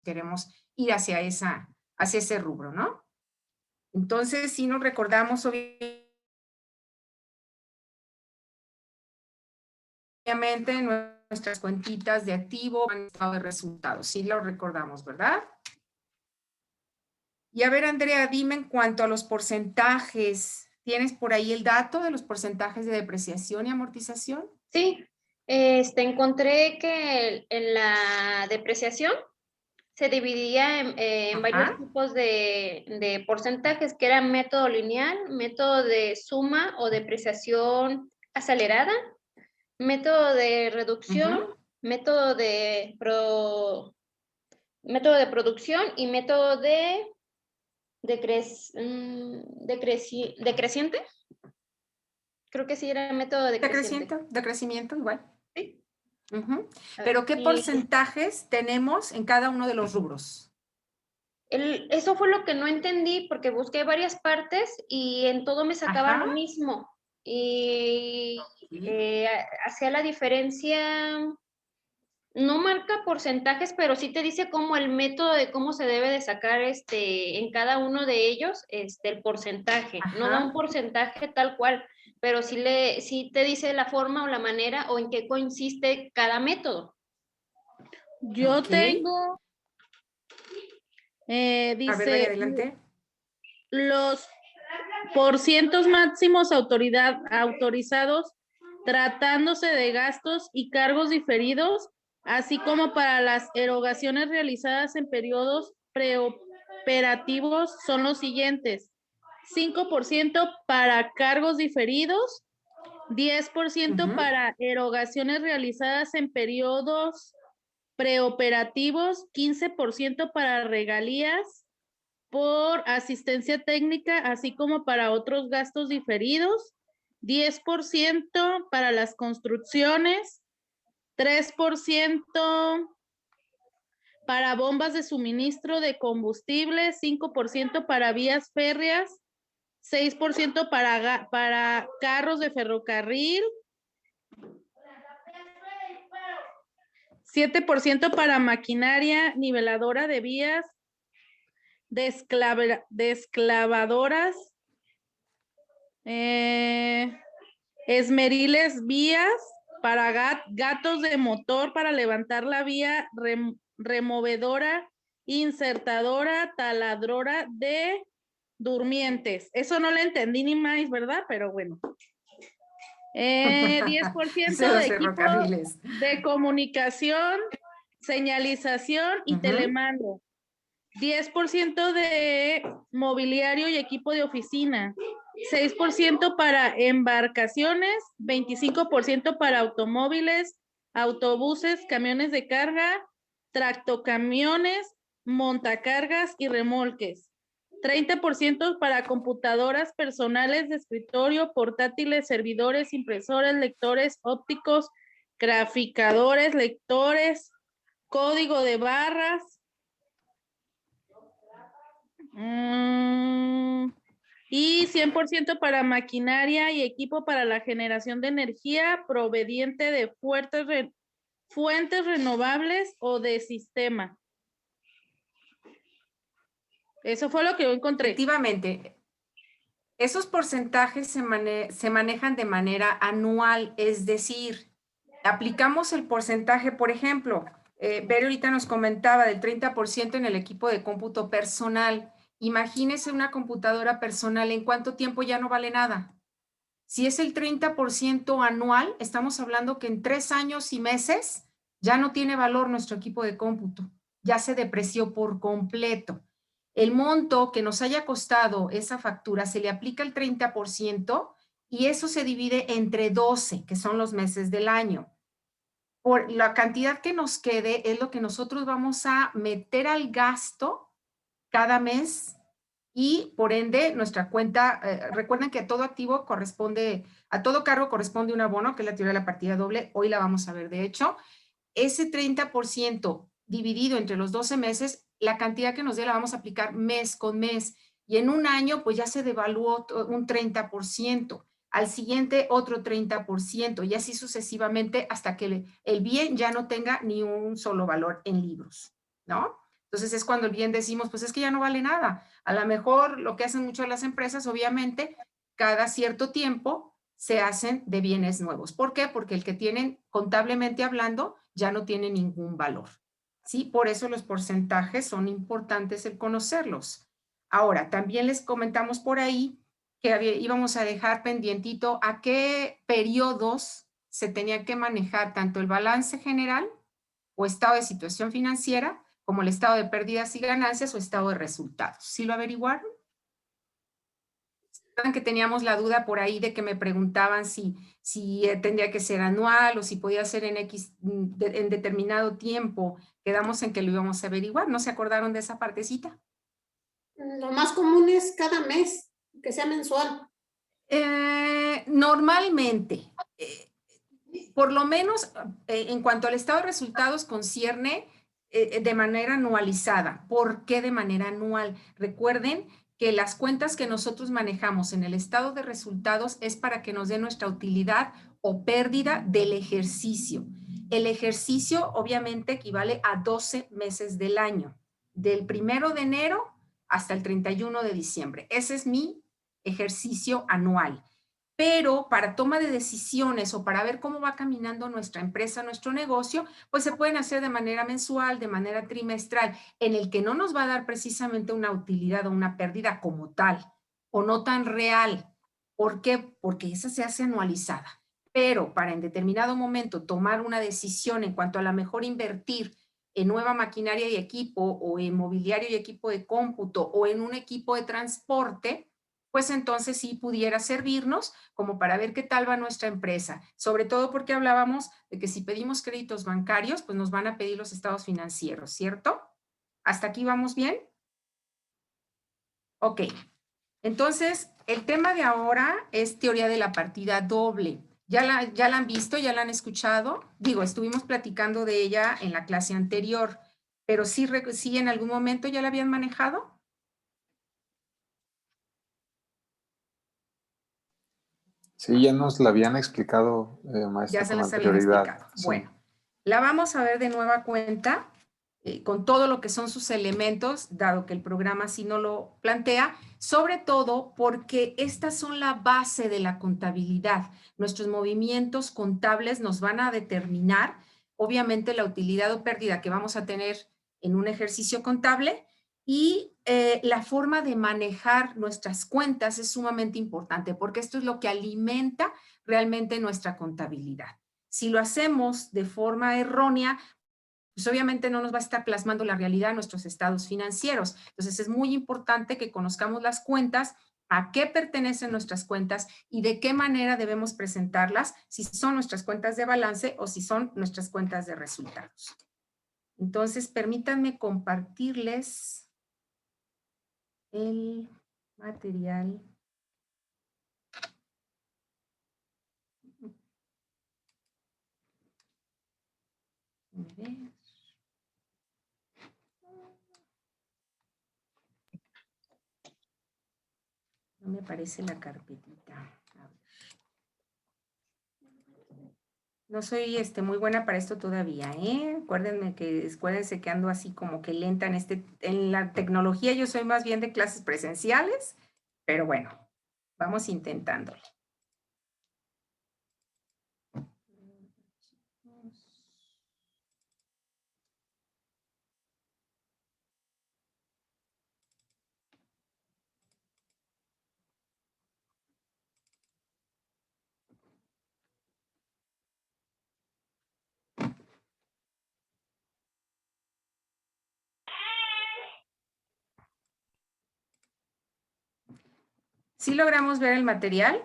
queremos ir hacia ese rubro, ¿no? Entonces, si nos recordamos, obviamente, nuestras cuentitas de activo, estado de resultados, sí lo recordamos, ¿verdad? Y a ver, Andrea, dime en cuanto a los porcentajes, ¿tienes por ahí el dato de los porcentajes de depreciación y amortización? Sí, encontré que en la depreciación se dividía en varios tipos de porcentajes, que eran método lineal, método de suma o depreciación acelerada, método de reducción, método de producción y método de decreciente. Creo que sí era método decreciente. Decrecimiento igual. Sí. Pero ¿qué porcentajes tenemos en cada uno de los rubros? Eso fue lo que no entendí porque busqué varias partes y en todo me sacaba lo mismo. Y hacía la diferencia, no marca porcentajes, pero sí te dice cómo el método de cómo se debe de sacar en cada uno de ellos el porcentaje. No da un porcentaje tal cual, pero sí te dice la forma o la manera o en qué consiste cada método. Yo tengo, dice, a ver, María, adelante. Los porcientos máximos autorizados tratándose de gastos y cargos diferidos, así como para las erogaciones realizadas en periodos preoperativos son los siguientes: 5% para cargos diferidos, 10% para erogaciones realizadas en periodos preoperativos, 15% para regalías por asistencia técnica, así como para otros gastos diferidos, 10% para las construcciones, 3% para bombas de suministro de combustible, 5% para vías férreas, 6% para carros de ferrocarril, 7% para maquinaria niveladora de vías, desclavadoras, esmeriles vías, para gatos de motor para levantar la vía, removedora, insertadora, taladrora de durmientes. Eso no lo entendí ni más, ¿verdad? Pero bueno. 10% de equipo de comunicación, señalización y telemando. 10% de mobiliario y equipo de oficina, 6% para embarcaciones, 25% para automóviles, autobuses, camiones de carga, tractocamiones, montacargas y remolques, 30% para computadoras personales de escritorio, portátiles, servidores, impresores, lectores ópticos, graficadores, lectores, código de barras, y 100% para maquinaria y equipo para la generación de energía proveniente de fuentes renovables o de sistema. Eso fue lo que yo encontré. Efectivamente, esos porcentajes se manejan de manera anual, es decir, aplicamos el porcentaje, por ejemplo, Vero ahorita nos comentaba del 30% en el equipo de cómputo personal. Imagínese una computadora personal, ¿en cuánto tiempo ya no vale nada? Si es el 30% anual, estamos hablando que en 3 años y meses ya no tiene valor nuestro equipo de cómputo, ya se depreció por completo. El monto que nos haya costado esa factura se le aplica el 30% y eso se divide entre 12, que son los meses del año. Por la cantidad que nos quede es lo que nosotros vamos a meter al gasto cada mes y por ende nuestra cuenta, recuerden que a todo activo corresponde, a todo cargo corresponde un abono, que es la teoría de la partida doble, hoy la vamos a ver de hecho. Ese 30% dividido entre los 12 meses, la cantidad que nos dé la vamos a aplicar mes con mes y en un año pues ya se devaluó un 30%. Al siguiente otro 30% y así sucesivamente hasta que el bien ya no tenga ni un solo valor en libros, ¿no? Entonces es cuando bien decimos, pues es que ya no vale nada. A lo mejor lo que hacen mucho las empresas, obviamente, cada cierto tiempo se hacen de bienes nuevos. ¿Por qué? Porque el que tienen, contablemente hablando, ya no tiene ningún valor. ¿Sí? Por eso los porcentajes son importantes el conocerlos. Ahora, también les comentamos por ahí que íbamos a dejar pendientito a qué periodos se tenía que manejar tanto el balance general o estado de situación financiera, como el estado de pérdidas y ganancias o estado de resultados. ¿Sí lo averiguaron? Que teníamos la duda por ahí de que me preguntaban si tendría que ser anual o si podía ser en en determinado tiempo. Quedamos en que lo íbamos a averiguar. ¿No se acordaron de esa partecita? Lo más común es cada mes, que sea mensual. Normalmente, por lo menos en cuanto al estado de resultados concierne de manera anualizada. ¿Por qué de manera anual? Recuerden que las cuentas que nosotros manejamos en el estado de resultados es para que nos dé nuestra utilidad o pérdida del ejercicio. El ejercicio obviamente equivale a 12 meses del año, del 1 de enero hasta el 31 de diciembre. Ese es mi ejercicio anual. Pero para toma de decisiones o para ver cómo va caminando nuestra empresa, nuestro negocio, pues se pueden hacer de manera mensual, de manera trimestral, en el que no nos va a dar precisamente una utilidad o una pérdida como tal, o no tan real. ¿Por qué? Porque esa se hace anualizada. Pero para en determinado momento tomar una decisión en cuanto a la mejor invertir en nueva maquinaria y equipo, o en mobiliario y equipo de cómputo, o en un equipo de transporte, pues entonces sí pudiera servirnos como para ver qué tal va nuestra empresa. Sobre todo porque hablábamos de que si pedimos créditos bancarios, pues nos van a pedir los estados financieros, ¿cierto? ¿Hasta aquí vamos bien? Ok. Entonces, el tema de ahora es teoría de la partida doble. ¿Ya la han visto? ¿Ya la han escuchado? Digo, estuvimos platicando de ella en la clase anterior, pero sí en algún momento ya la habían manejado. Sí, ya nos la habían explicado, maestra, Ya se con las habían anterioridad. explicado. Sí. Bueno, la vamos a ver de nueva cuenta con todo lo que son sus elementos, dado que el programa así no lo plantea, sobre todo porque estas son la base de la contabilidad. Nuestros movimientos contables nos van a determinar, obviamente, la utilidad o pérdida que vamos a tener en un ejercicio contable, y la forma de manejar nuestras cuentas es sumamente importante porque esto es lo que alimenta realmente nuestra contabilidad. Si lo hacemos de forma errónea, pues obviamente no nos va a estar plasmando la realidad en nuestros estados financieros. Entonces es muy importante que conozcamos las cuentas, a qué pertenecen nuestras cuentas y de qué manera debemos presentarlas, si son nuestras cuentas de balance o si son nuestras cuentas de resultados. Entonces permítanme compartirles el material. A ver. No me aparece la carpetita. A ver. No soy muy buena para esto todavía, ¿eh? Acuérdense que ando así como que lenta en la tecnología. Yo soy más bien de clases presenciales, pero bueno, vamos intentándolo. ¿Sí logramos ver el material?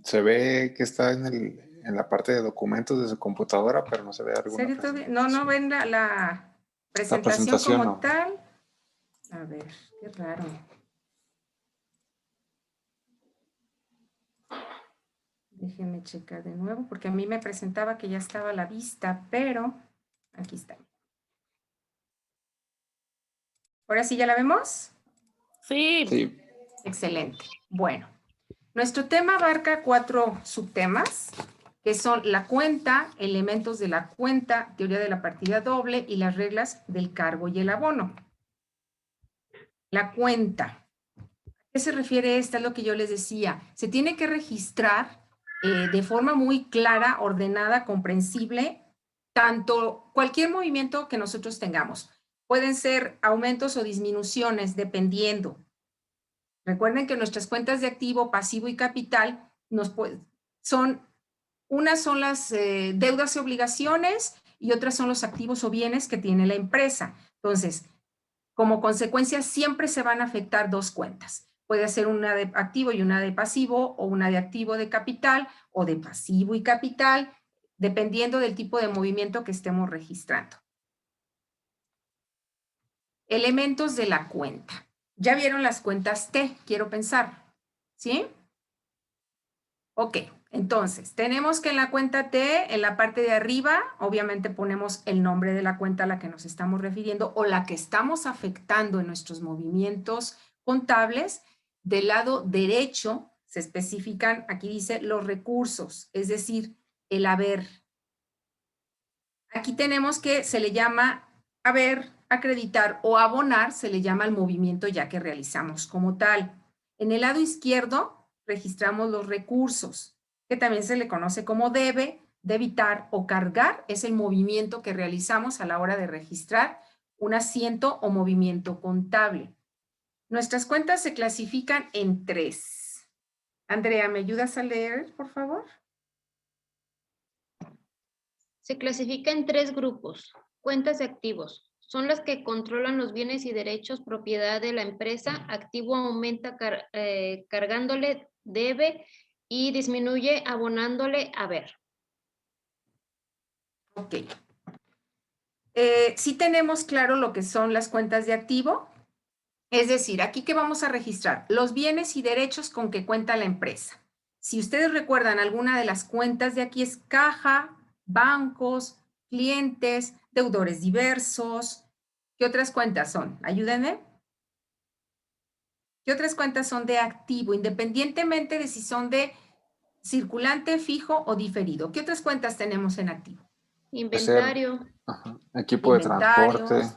Se ve que está en la parte de documentos de su computadora, pero no se ve alguna ¿Serio presentación. no ven la presentación como no. tal? A ver, qué raro. Déjenme checar de nuevo, porque a mí me presentaba que ya estaba a la vista, pero aquí está. ¿Ahora sí ya la vemos? Sí. Sí. Excelente. Bueno, nuestro tema abarca 4 subtemas. que son la cuenta, elementos de la cuenta, teoría de la partida doble y las reglas del cargo y el abono. La cuenta. ¿A qué se refiere esta? Es lo que yo les decía. Se tiene que registrar de forma muy clara, ordenada, comprensible, tanto cualquier movimiento que nosotros tengamos. Pueden ser aumentos o disminuciones, dependiendo. Recuerden que nuestras cuentas de activo, pasivo y capital unas son las deudas y obligaciones y otras son los activos o bienes que tiene la empresa. Entonces, como consecuencia, siempre se van a afectar dos cuentas. Puede ser una de activo y una de pasivo, o una de activo de capital, o de pasivo y capital, dependiendo del tipo de movimiento que estemos registrando. Elementos de la cuenta. Ya vieron las cuentas T, quiero pensar, ¿sí? Ok, entonces, tenemos que en la cuenta T, en la parte de arriba, obviamente ponemos el nombre de la cuenta a la que nos estamos refiriendo o la que estamos afectando en nuestros movimientos contables. Del lado derecho se especifican, aquí dice, los recursos, es decir, el haber. Aquí tenemos que se le llama haber, acreditar o abonar, se le llama el movimiento ya que realizamos como tal. En el lado izquierdo registramos los recursos, que también se le conoce como debe, debitar o cargar, es el movimiento que realizamos a la hora de registrar un asiento o movimiento contable. Nuestras cuentas se clasifican en 3. Andrea, ¿me ayudas a leer, por favor? Se clasifica en 3 grupos. Cuentas de activos. Son las que controlan los bienes y derechos propiedad de la empresa. Activo aumenta cargándole debe y disminuye abonándole haber. Ok. Sí tenemos claro lo que son las cuentas de activo. Es decir, aquí que vamos a registrar los bienes y derechos con que cuenta la empresa. Si ustedes recuerdan, alguna de las cuentas de aquí es caja, bancos, clientes, deudores diversos. ¿Qué otras cuentas son? Ayúdenme. ¿Qué otras cuentas son de activo, independientemente de si son de circulante, fijo o diferido? ¿Qué otras cuentas tenemos en activo? Inventario. Equipo de transporte.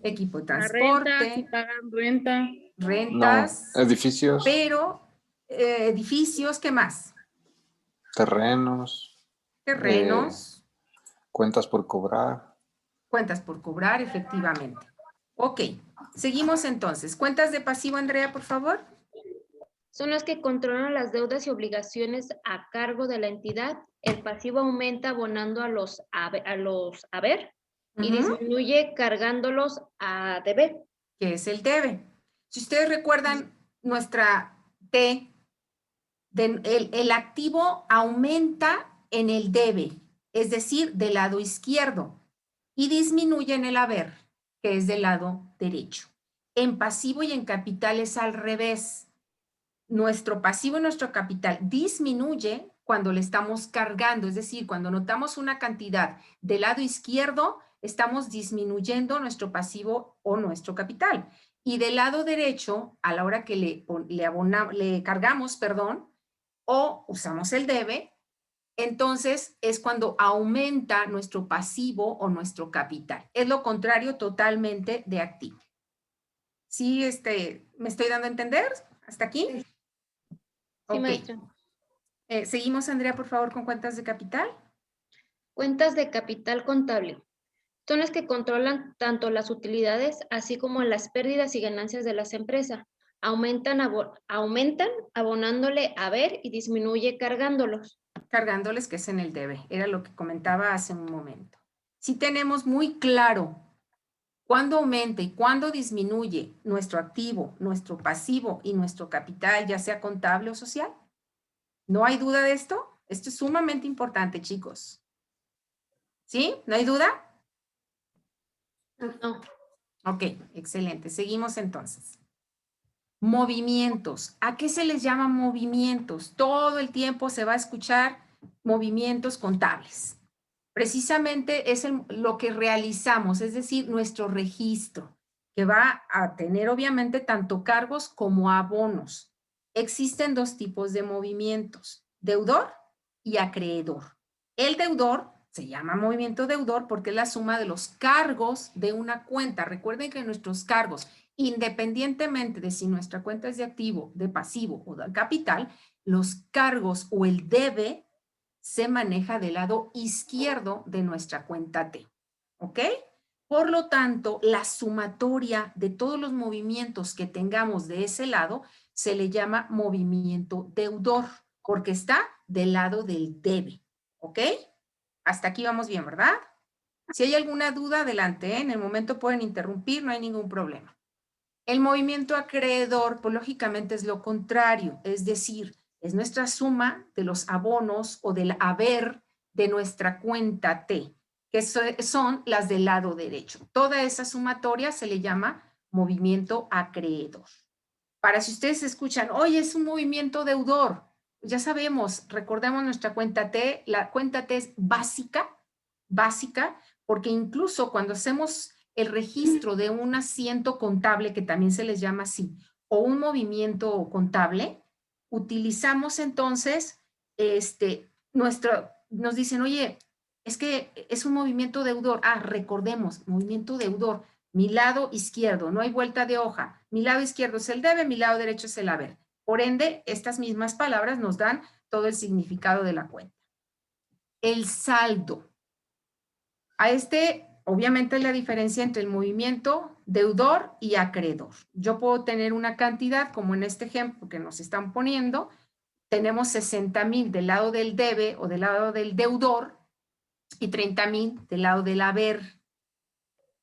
Equipo de La transporte. renta, si pagan renta. Rentas. No, edificios. Pero, edificios, ¿qué más? Terrenos. Terrenos. Cuentas por cobrar. Cuentas por cobrar, efectivamente. Ok, seguimos entonces. Cuentas de pasivo, Andrea, por favor. Son las que controlan las deudas y obligaciones a cargo de la entidad. El pasivo aumenta abonando a los haber y disminuye cargándolos a deber. Que es el debe. Si ustedes recuerdan nuestra T, el activo aumenta en el debe, es decir, del lado izquierdo, y disminuye en el haber, que es del lado derecho. En pasivo y en capital es al revés. Nuestro pasivo y nuestro capital disminuye cuando le estamos cargando, es decir, cuando notamos una cantidad del lado izquierdo, estamos disminuyendo nuestro pasivo o nuestro capital. Y del lado derecho, a la hora que le cargamos, o usamos el debe, entonces es cuando aumenta nuestro pasivo o nuestro capital. Es lo contrario totalmente de activo. ¿Sí, me estoy dando a entender? ¿Hasta aquí? Sí, ok. Maestra. Seguimos, Andrea, por favor, con cuentas de capital. Cuentas de capital contable. Son las que controlan tanto las utilidades así como las pérdidas y ganancias de las empresas. Aumentan abonándole haber y disminuye cargándolos. Cargándoles, que es en el debe. Era lo que comentaba hace un momento. Si tenemos muy claro cuándo aumenta y cuándo disminuye nuestro activo, nuestro pasivo y nuestro capital, ya sea contable o social. ¿No hay duda de esto? Esto es sumamente importante, chicos. ¿Sí? ¿No hay duda? No. Ok, excelente. Seguimos entonces. Movimientos. ¿A qué se les llama movimientos? Todo el tiempo se va a escuchar movimientos contables. Precisamente es lo que realizamos, es decir, nuestro registro, que va a tener obviamente tanto cargos como abonos. Existen dos tipos de movimientos, deudor y acreedor. El deudor se llama movimiento deudor porque es la suma de los cargos de una cuenta. Recuerden que nuestros cargos, independientemente de si nuestra cuenta es de activo, de pasivo o de capital, los cargos o el debe se maneja del lado izquierdo de nuestra cuenta T. ¿Ok? Por lo tanto, la sumatoria de todos los movimientos que tengamos de ese lado se le llama movimiento deudor porque está del lado del debe. ¿Ok? Hasta aquí vamos bien, ¿verdad? Si hay alguna duda, adelante, ¿eh? En el momento pueden interrumpir, no hay ningún problema. El movimiento acreedor, pues lógicamente es lo contrario, es decir, es nuestra suma de los abonos o del haber de nuestra cuenta T, que son las del lado derecho. Toda esa sumatoria se le llama movimiento acreedor. Para si ustedes escuchan, oye, es un movimiento deudor, ya sabemos, recordemos nuestra cuenta T, la cuenta T es básica, porque incluso cuando hacemos el registro de un asiento contable, que también se les llama así, o un movimiento contable, utilizamos entonces, nos dicen, oye, es que es un movimiento deudor. Ah, recordemos, movimiento deudor, mi lado izquierdo, no hay vuelta de hoja. Mi lado izquierdo es el debe, mi lado derecho es el haber. Por ende, estas mismas palabras nos dan todo el significado de la cuenta. El saldo. Obviamente, es la diferencia entre el movimiento deudor y acreedor. Yo puedo tener una cantidad, como en este ejemplo que nos están poniendo, tenemos 60,000 del lado del debe o del lado del deudor y 30,000 del lado del haber.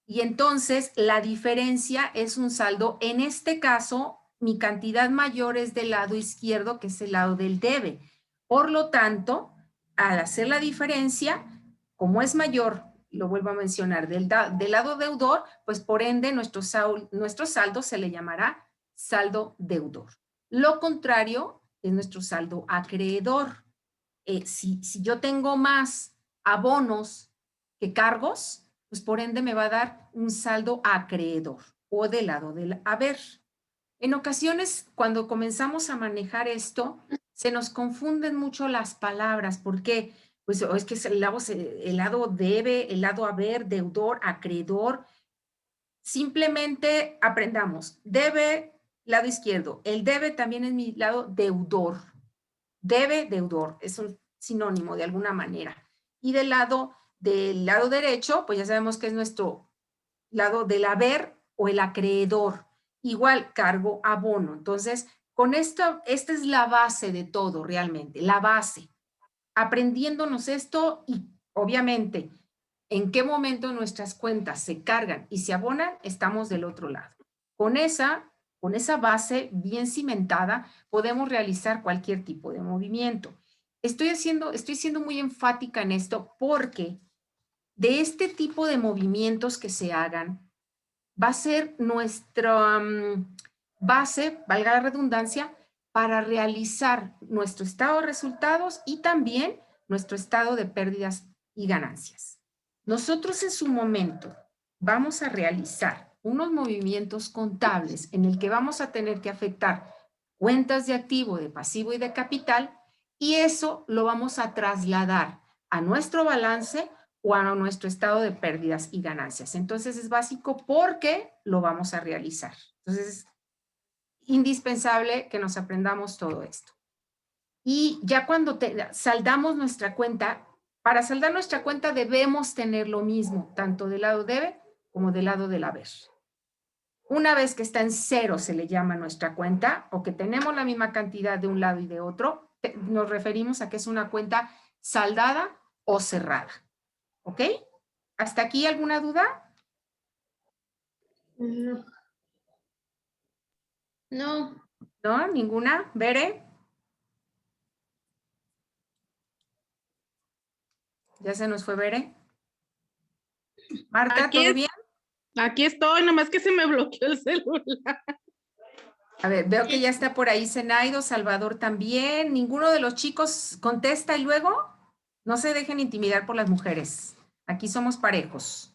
Y entonces la diferencia es un saldo. En este caso, mi cantidad mayor es del lado izquierdo, que es el lado del debe. Por lo tanto, al hacer la diferencia, como es mayor, lo vuelvo a mencionar, del lado deudor, pues por ende nuestro saldo se le llamará saldo deudor. Lo contrario es nuestro saldo acreedor. Si yo tengo más abonos que cargos, pues por ende me va a dar un saldo acreedor o del lado del haber. En ocasiones, cuando comenzamos a manejar esto, se nos confunden mucho las palabras. ¿Por qué? Pues es que es el lado debe, el lado haber, deudor, acreedor. Simplemente aprendamos. Debe, lado izquierdo. El debe también es mi lado deudor. Debe, deudor. Es un sinónimo de alguna manera. Y del lado derecho, pues ya sabemos que es nuestro lado del haber o el acreedor. Igual, cargo, abono. Entonces, con esta es la base de todo realmente, la base. Aprendiéndonos esto y obviamente en qué momento nuestras cuentas se cargan y se abonan, estamos del otro lado. Con esa base bien cimentada, podemos realizar cualquier tipo de movimiento. Estoy siendo muy enfática en esto porque de este tipo de movimientos que se hagan, va a ser nuestra base, valga la redundancia, para realizar nuestro estado de resultados y también nuestro estado de pérdidas y ganancias. Nosotros en su momento vamos a realizar unos movimientos contables en el que vamos a tener que afectar cuentas de activo, de pasivo y de capital, y eso lo vamos a trasladar a nuestro balance o a nuestro estado de pérdidas y ganancias. Entonces es básico porque lo vamos a realizar. Entonces es indispensable que nos aprendamos todo esto. Y ya cuando saldamos nuestra cuenta, para saldar nuestra cuenta debemos tener lo mismo, tanto del lado debe como del lado del haber. Una vez que está en cero se le llama nuestra cuenta, o que tenemos la misma cantidad de un lado y de otro, nos referimos a que es una cuenta saldada o cerrada. ¿Ok? ¿Hasta aquí alguna duda? No. No. ¿No? ¿Ninguna? ¿Bere? ¿Ya se nos fue Bere? Marta, ¿todo bien? Aquí estoy, nomás que se me bloqueó el celular. A ver, veo que ya está por ahí Zenaido, Salvador también. ¿Ninguno de los chicos contesta y luego? No se dejen intimidar por las mujeres. Aquí somos parejos.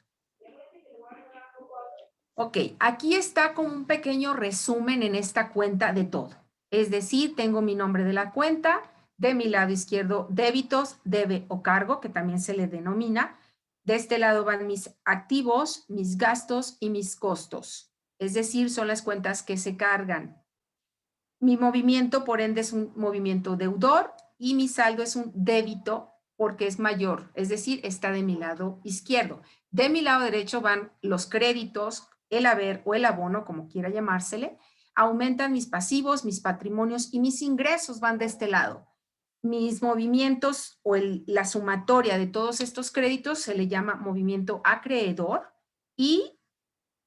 Ok, aquí está como un pequeño resumen en esta cuenta de todo. Es decir, tengo mi nombre de la cuenta, De mi lado izquierdo, débitos, debe o cargo, que también se le denomina. De este lado van mis activos, mis gastos y mis costos. Es decir, son las cuentas que se cargan. Mi movimiento, por ende, es un movimiento deudor y mi saldo es un débito porque es mayor, es decir, está de mi lado izquierdo. De mi lado derecho van los créditos, el haber o el abono, como quiera llamársele. Aumentan mis pasivos, mis patrimonios y mis ingresos van de este lado. Mis movimientos o la sumatoria de todos estos créditos se le llama movimiento acreedor y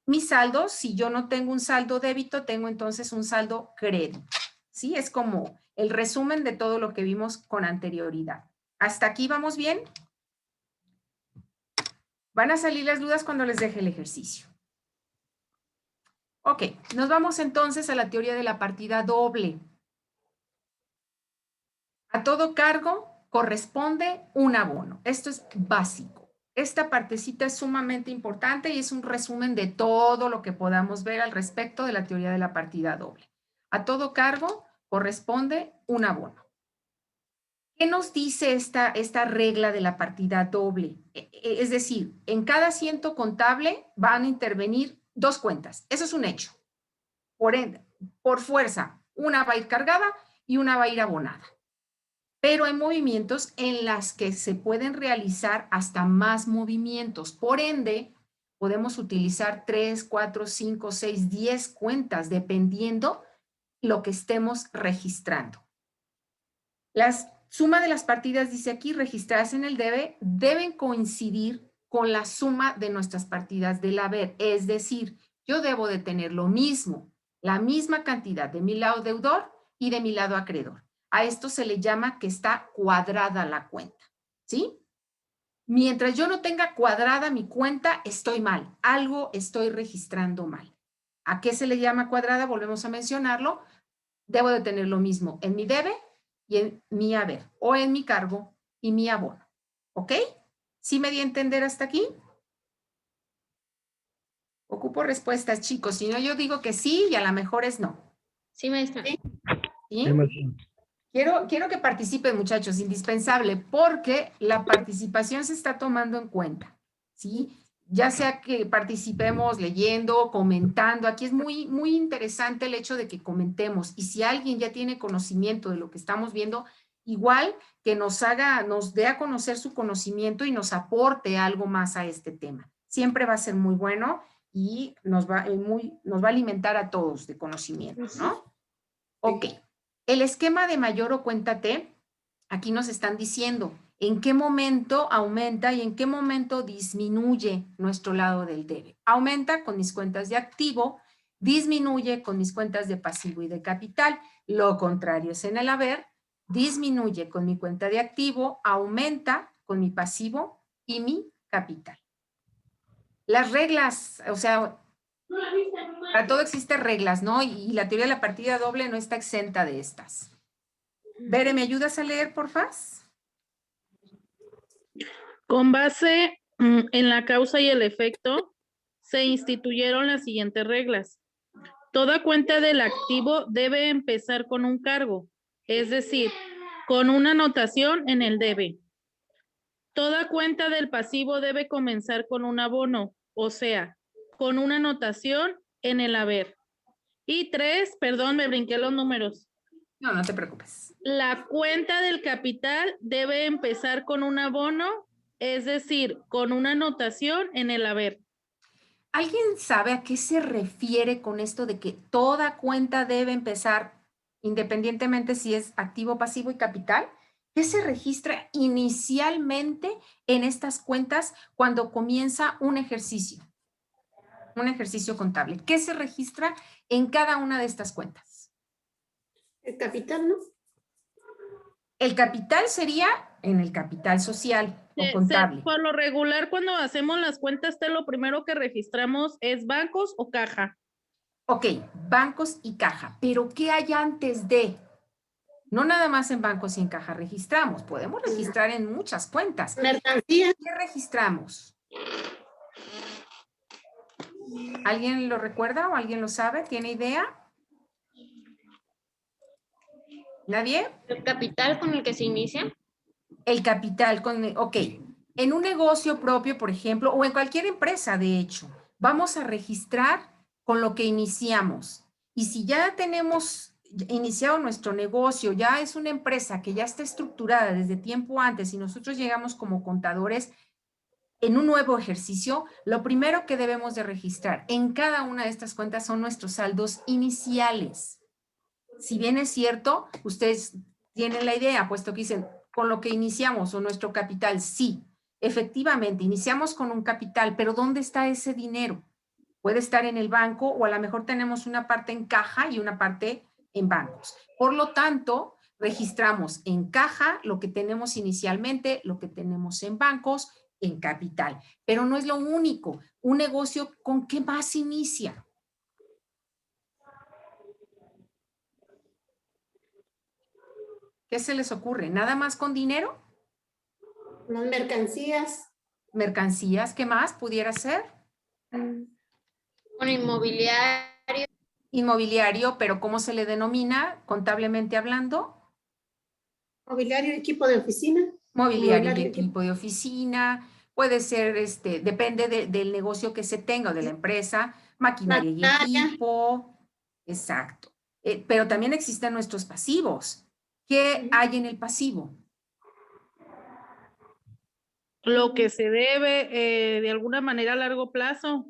mi saldo, si yo no tengo un saldo débito, tengo entonces un saldo crédito. ¿Sí? Es como el resumen de todo lo que vimos con anterioridad. ¿Hasta aquí vamos bien? Van a salir las dudas cuando les deje el ejercicio. Ok, nos vamos entonces a la teoría de la partida doble. A todo cargo corresponde un abono. Esto es básico. Esta partecita es sumamente importante y es un resumen de todo lo que podamos ver al respecto de la teoría de la partida doble. A todo cargo corresponde un abono. ¿Qué nos dice esta regla de la partida doble? Es decir, en cada asiento contable van a intervenir dos cuentas. Eso es un hecho. Por ende, por fuerza, una va a ir cargada y una va a ir abonada. Pero hay movimientos en las que se pueden realizar hasta más movimientos. Por ende, podemos utilizar 3, 4, 5, 6, 10 cuentas, dependiendo lo que estemos registrando. La suma de las partidas, dice aquí, registradas en el debe, deben coincidir con la suma de nuestras partidas del haber. Es decir, yo debo de tener lo mismo, la misma cantidad de mi lado deudor y de mi lado acreedor. A esto se le llama que está cuadrada la cuenta, ¿sí? Mientras yo no tenga cuadrada mi cuenta, estoy mal. Algo estoy registrando mal. ¿A qué se le llama cuadrada? Volvemos a mencionarlo. Debo de tener lo mismo en mi debe y en mi haber, o en mi cargo y mi abono. ¿Ok? ¿Sí me di a entender hasta aquí? Ocupo respuestas, chicos. Si no, yo digo que sí y a lo mejor es no. Sí, maestra. ¿Sí? Sí, maestra. Quiero que participen, muchachos, indispensable, porque la participación se está tomando en cuenta, ¿sí? Ya sea que participemos leyendo, comentando, aquí es muy, muy interesante el hecho de que comentemos, y si alguien ya tiene conocimiento de lo que estamos viendo, igual que nos dé a conocer su conocimiento y nos aporte algo más a este tema. Siempre va a ser muy bueno y nos va a alimentar a todos de conocimiento, ¿no? Ok. El esquema de mayor o cuenta T, aquí nos están diciendo en qué momento aumenta y en qué momento disminuye nuestro lado del debe. Aumenta con mis cuentas de activo, disminuye con mis cuentas de pasivo y de capital. Lo contrario es en el haber, disminuye con mi cuenta de activo, aumenta con mi pasivo y mi capital. Las reglas, o sea, para todo existen reglas, ¿no? Y la teoría de la partida doble no está exenta de estas. Bere, ¿me ayudas a leer, porfa? Con base en la causa y el efecto, se instituyeron las siguientes reglas. Toda cuenta del activo debe empezar con un cargo, es decir, con una anotación en el debe. Toda cuenta del pasivo debe comenzar con un abono, o sea, con una anotación en el haber. Y 3, perdón, me brinqué los números. No, no te preocupes. La cuenta del capital debe empezar con un abono, es decir, con una anotación en el haber. ¿Alguien sabe a qué se refiere con esto de que toda cuenta debe empezar independientemente si es activo, pasivo y capital? ¿Qué se registra inicialmente en estas cuentas cuando comienza un ejercicio contable? ¿Qué se registra en cada una de estas cuentas? El capital, ¿no? El capital sería en el capital social o contable. Por lo regular, cuando hacemos las cuentas, lo primero que registramos es bancos o caja. Ok, bancos y caja, pero ¿qué hay antes de? No nada más en bancos y en caja registramos, podemos registrar en muchas cuentas. Mercancía. ¿Qué registramos? ¿Alguien lo recuerda o alguien lo sabe? ¿Tiene idea? ¿Nadie? ¿El capital con el que se inicia? El capital, ok. En un negocio propio, por ejemplo, o en cualquier empresa, de hecho, vamos a registrar con lo que iniciamos. Y si ya tenemos iniciado nuestro negocio, ya es una empresa que ya está estructurada desde tiempo antes y nosotros llegamos como contadores en un nuevo ejercicio, lo primero que debemos de registrar en cada una de estas cuentas son nuestros saldos iniciales. Si bien es cierto, ustedes tienen la idea, puesto que dicen, con lo que iniciamos o nuestro capital, sí, efectivamente, iniciamos con un capital, pero ¿dónde está ese dinero? Puede estar en el banco o a lo mejor tenemos una parte en caja y una parte en bancos. Por lo tanto, registramos en caja lo que tenemos inicialmente, lo que tenemos en bancos, en capital. Pero no es lo único. Un negocio, ¿con qué más inicia? ¿Qué se les ocurre? ¿Nada más con dinero? Las mercancías. ¿Mercancías? ¿Qué más pudiera ser? Con inmobiliario. Inmobiliario, pero ¿cómo se le denomina contablemente hablando? Mobiliario y equipo de oficina. Mobiliario y equipo de oficina. Puede ser, depende del negocio que se tenga o de la empresa, maquinaria y equipo. Exacto. Pero también existen nuestros pasivos. ¿Qué hay en el pasivo? Lo que se debe de alguna manera a largo plazo.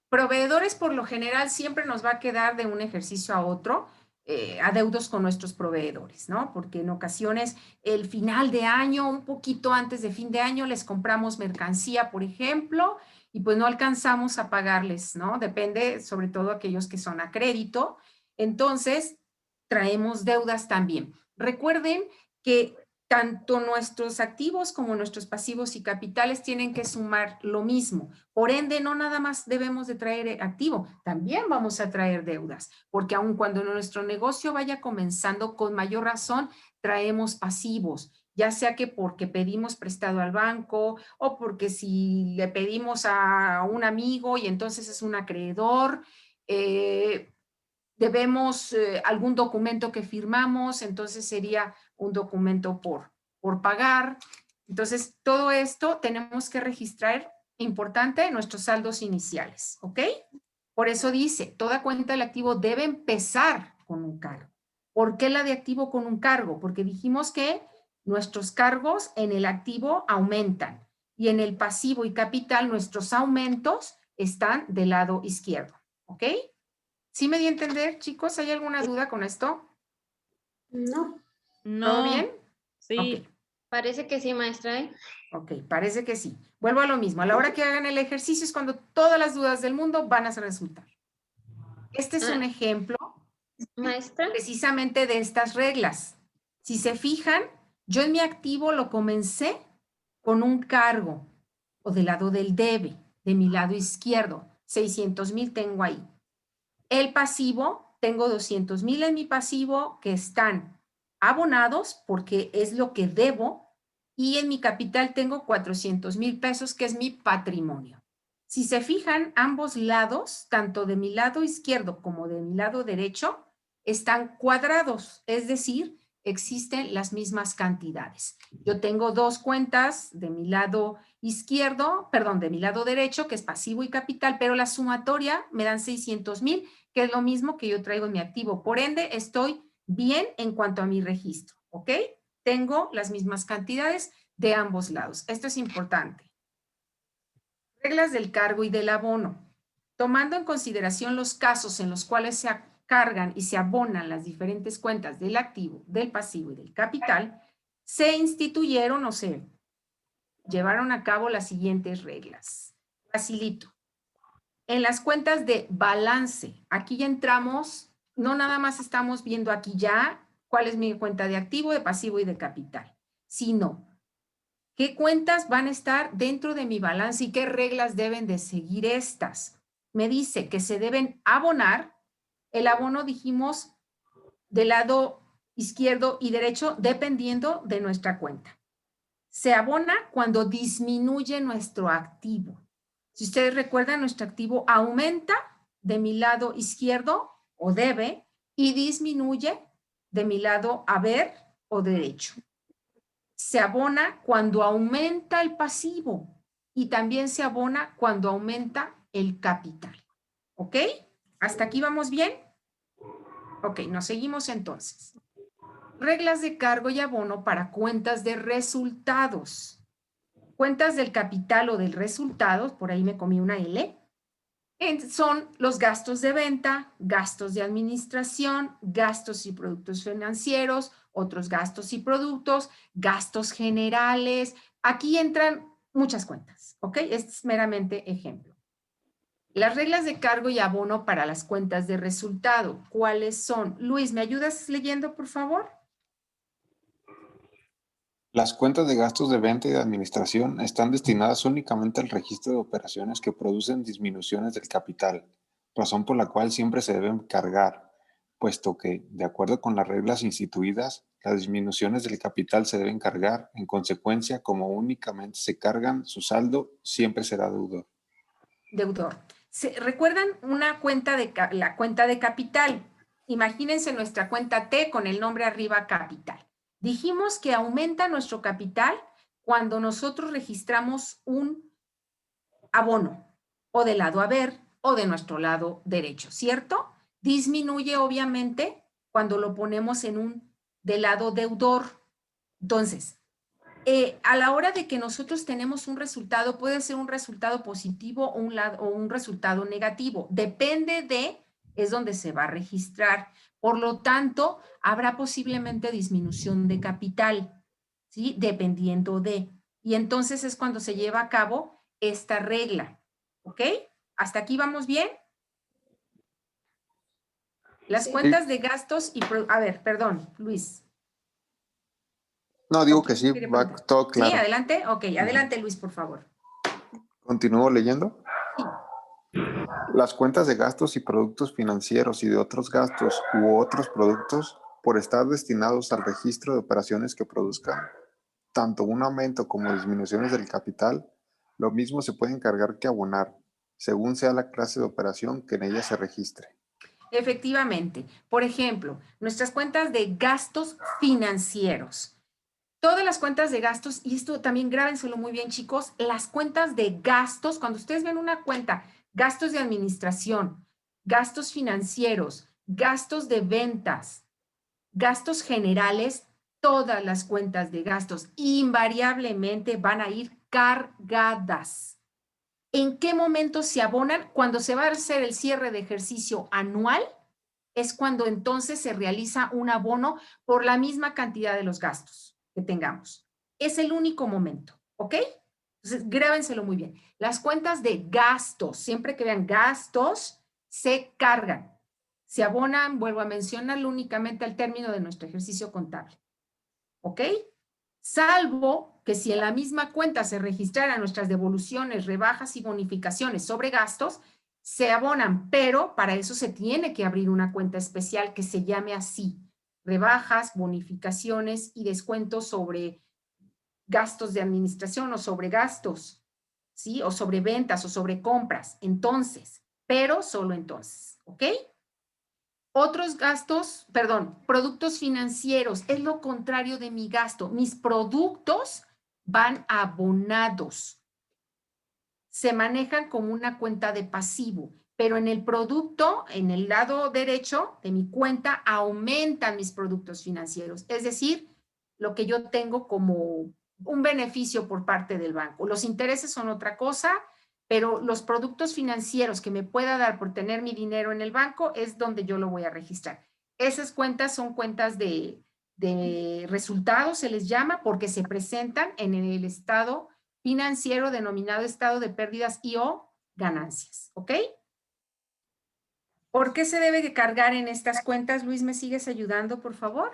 Proveedores, por lo general, siempre nos va a quedar de un ejercicio a otro, adeudos con nuestros proveedores, ¿no? Porque en ocasiones, el final de año, un poquito antes de fin de año, les compramos mercancía, por ejemplo, y pues no alcanzamos a pagarles, ¿no? Depende, sobre todo, aquellos que son a crédito. Entonces, traemos deudas también. Recuerden que tanto nuestros activos como nuestros pasivos y capitales tienen que sumar lo mismo. Por ende, no nada más debemos de traer activo, también vamos a traer deudas, porque aun cuando nuestro negocio vaya comenzando, con mayor razón traemos pasivos, ya sea que porque pedimos prestado al banco o porque si le pedimos a un amigo y entonces es un acreedor, debemos algún documento que firmamos, entonces sería un documento por pagar. Entonces, todo esto tenemos que registrar, importante, nuestros saldos iniciales, ¿ok? Por eso dice, toda cuenta del activo debe empezar con un cargo. ¿Por qué la de activo con un cargo? Porque dijimos que nuestros cargos en el activo aumentan y en el pasivo y capital nuestros aumentos están del lado izquierdo, ¿ok? ¿Sí me di a entender, chicos? ¿Hay alguna duda con esto? No. ¿Todo bien? Sí. Ok. Parece que sí, maestra, ¿eh? Ok, parece que sí. Vuelvo a lo mismo. A la hora que hagan el ejercicio es cuando todas las dudas del mundo van a resultar. Este es un ejemplo Maestra. precisamente de estas reglas. Si se fijan, yo en mi activo lo comencé con un cargo o del lado del debe, de mi lado izquierdo. 600,000 tengo ahí. El pasivo, tengo 200,000 en mi pasivo que están abonados porque es lo que debo y en mi capital tengo 400,000 pesos que es mi patrimonio. Si se fijan, ambos lados, tanto de mi lado izquierdo como de mi lado derecho, están cuadrados, es decir, existen las mismas cantidades. Yo tengo dos cuentas de mi lado izquierdo, perdón, de mi lado derecho, que es pasivo y capital, pero la sumatoria me dan 600,000, que es lo mismo que yo traigo en mi activo. Por ende, estoy bien en cuanto a mi registro, ¿ok? Tengo las mismas cantidades de ambos lados. Esto es importante. Reglas del cargo y del abono. Tomando en consideración los casos en los cuales se cargan y se abonan las diferentes cuentas del activo, del pasivo y del capital, se instituyeron o se llevaron a cabo las siguientes reglas. Facilito. En las cuentas de balance, aquí ya entramos, no nada más estamos viendo aquí ya cuál es mi cuenta de activo, de pasivo y de capital, sino qué cuentas van a estar dentro de mi balance y qué reglas deben de seguir estas. Me dice que se deben abonar. El abono dijimos del lado izquierdo y derecho dependiendo de nuestra cuenta. Se abona cuando disminuye nuestro activo. Si ustedes recuerdan, nuestro activo aumenta de mi lado izquierdo o debe y disminuye de mi lado haber o derecho. Se abona cuando aumenta el pasivo y también se abona cuando aumenta el capital. ¿Ok? ¿Hasta aquí vamos bien? Ok, nos seguimos entonces. Reglas de cargo y abono para cuentas de resultados. Cuentas del capital o del resultado, por ahí me comí una L, son los gastos de venta, gastos de administración, gastos y productos financieros, otros gastos y productos, gastos generales. Aquí entran muchas cuentas, ¿ok? Este es meramente ejemplo. Las reglas de cargo y abono para las cuentas de resultado, ¿cuáles son? Luis, ¿me ayudas leyendo, por favor? Las cuentas de gastos de venta y de administración están destinadas únicamente al registro de operaciones que producen disminuciones del capital, razón por la cual siempre se deben cargar, puesto que, de acuerdo con las reglas instituidas, las disminuciones del capital se deben cargar. En consecuencia, como únicamente se cargan, su saldo siempre será deudor. Deudor. ¿Recuerdan una cuenta la cuenta de capital? Imagínense nuestra cuenta T con el nombre arriba capital. Dijimos que aumenta nuestro capital cuando nosotros registramos un abono, o del lado haber o de nuestro lado derecho, ¿cierto? Disminuye obviamente cuando lo ponemos en un del lado deudor. Entonces, a la hora de que nosotros tenemos un resultado, puede ser un resultado positivo o un resultado negativo. Depende de, es donde se va a registrar. Por lo tanto, habrá posiblemente disminución de capital, ¿sí? Dependiendo de. Y entonces es cuando se lleva a cabo esta regla, ¿ok? ¿Hasta aquí vamos bien? Las Sí. cuentas de gastos y... A ver, perdón, Luis. No, digo Ok, que sí, ¿quiere va preguntar? todo claro. Sí, adelante. Ok, adelante, Luis, por favor. ¿Continúo leyendo? Sí. Las cuentas de gastos y productos financieros y de otros gastos u otros productos, por estar destinados al registro de operaciones que produzcan tanto un aumento como disminuciones del capital, lo mismo se puede encargar que abonar, según sea la clase de operación que en ella se registre. Efectivamente. Por ejemplo, nuestras cuentas de gastos financieros. Todas las cuentas de gastos, y esto también grábenselo muy bien, chicos, las cuentas de gastos, cuando ustedes ven una cuenta, gastos de administración, gastos financieros, gastos de ventas, gastos generales, todas las cuentas de gastos invariablemente van a ir cargadas. ¿En qué momento se abonan? Cuando se va a hacer el cierre de ejercicio anual, es cuando entonces se realiza un abono por la misma cantidad de los gastos que tengamos. Es el único momento, ¿ok? Entonces, grábenselo muy bien. Las cuentas de gastos, siempre que vean gastos, se cargan. Se abonan, vuelvo a mencionarlo, únicamente al término de nuestro ejercicio contable. ¿Ok? Salvo que si en la misma cuenta se registraran nuestras devoluciones, rebajas y bonificaciones sobre gastos, se abonan, pero para eso se tiene que abrir una cuenta especial que se llame así, rebajas, bonificaciones y descuentos sobre gastos de administración o sobre gastos, ¿sí? O sobre ventas o sobre compras. Entonces, pero solo entonces, ¿ok? Otros gastos, perdón, productos financieros, es lo contrario de mi gasto. Mis productos van abonados. Se manejan como una cuenta de pasivo, pero en el producto, en el lado derecho de mi cuenta, aumentan mis productos financieros. Es decir, lo que yo tengo como un beneficio por parte del banco. Los intereses son otra cosa, pero los productos financieros que me pueda dar por tener mi dinero en el banco es donde yo lo voy a registrar. Esas cuentas son cuentas de resultados, se les llama, porque se presentan en el estado financiero denominado estado de pérdidas y o ganancias, ¿ok? ¿Por qué se debe de cargar en estas cuentas? Luis, ¿me sigues ayudando, por favor?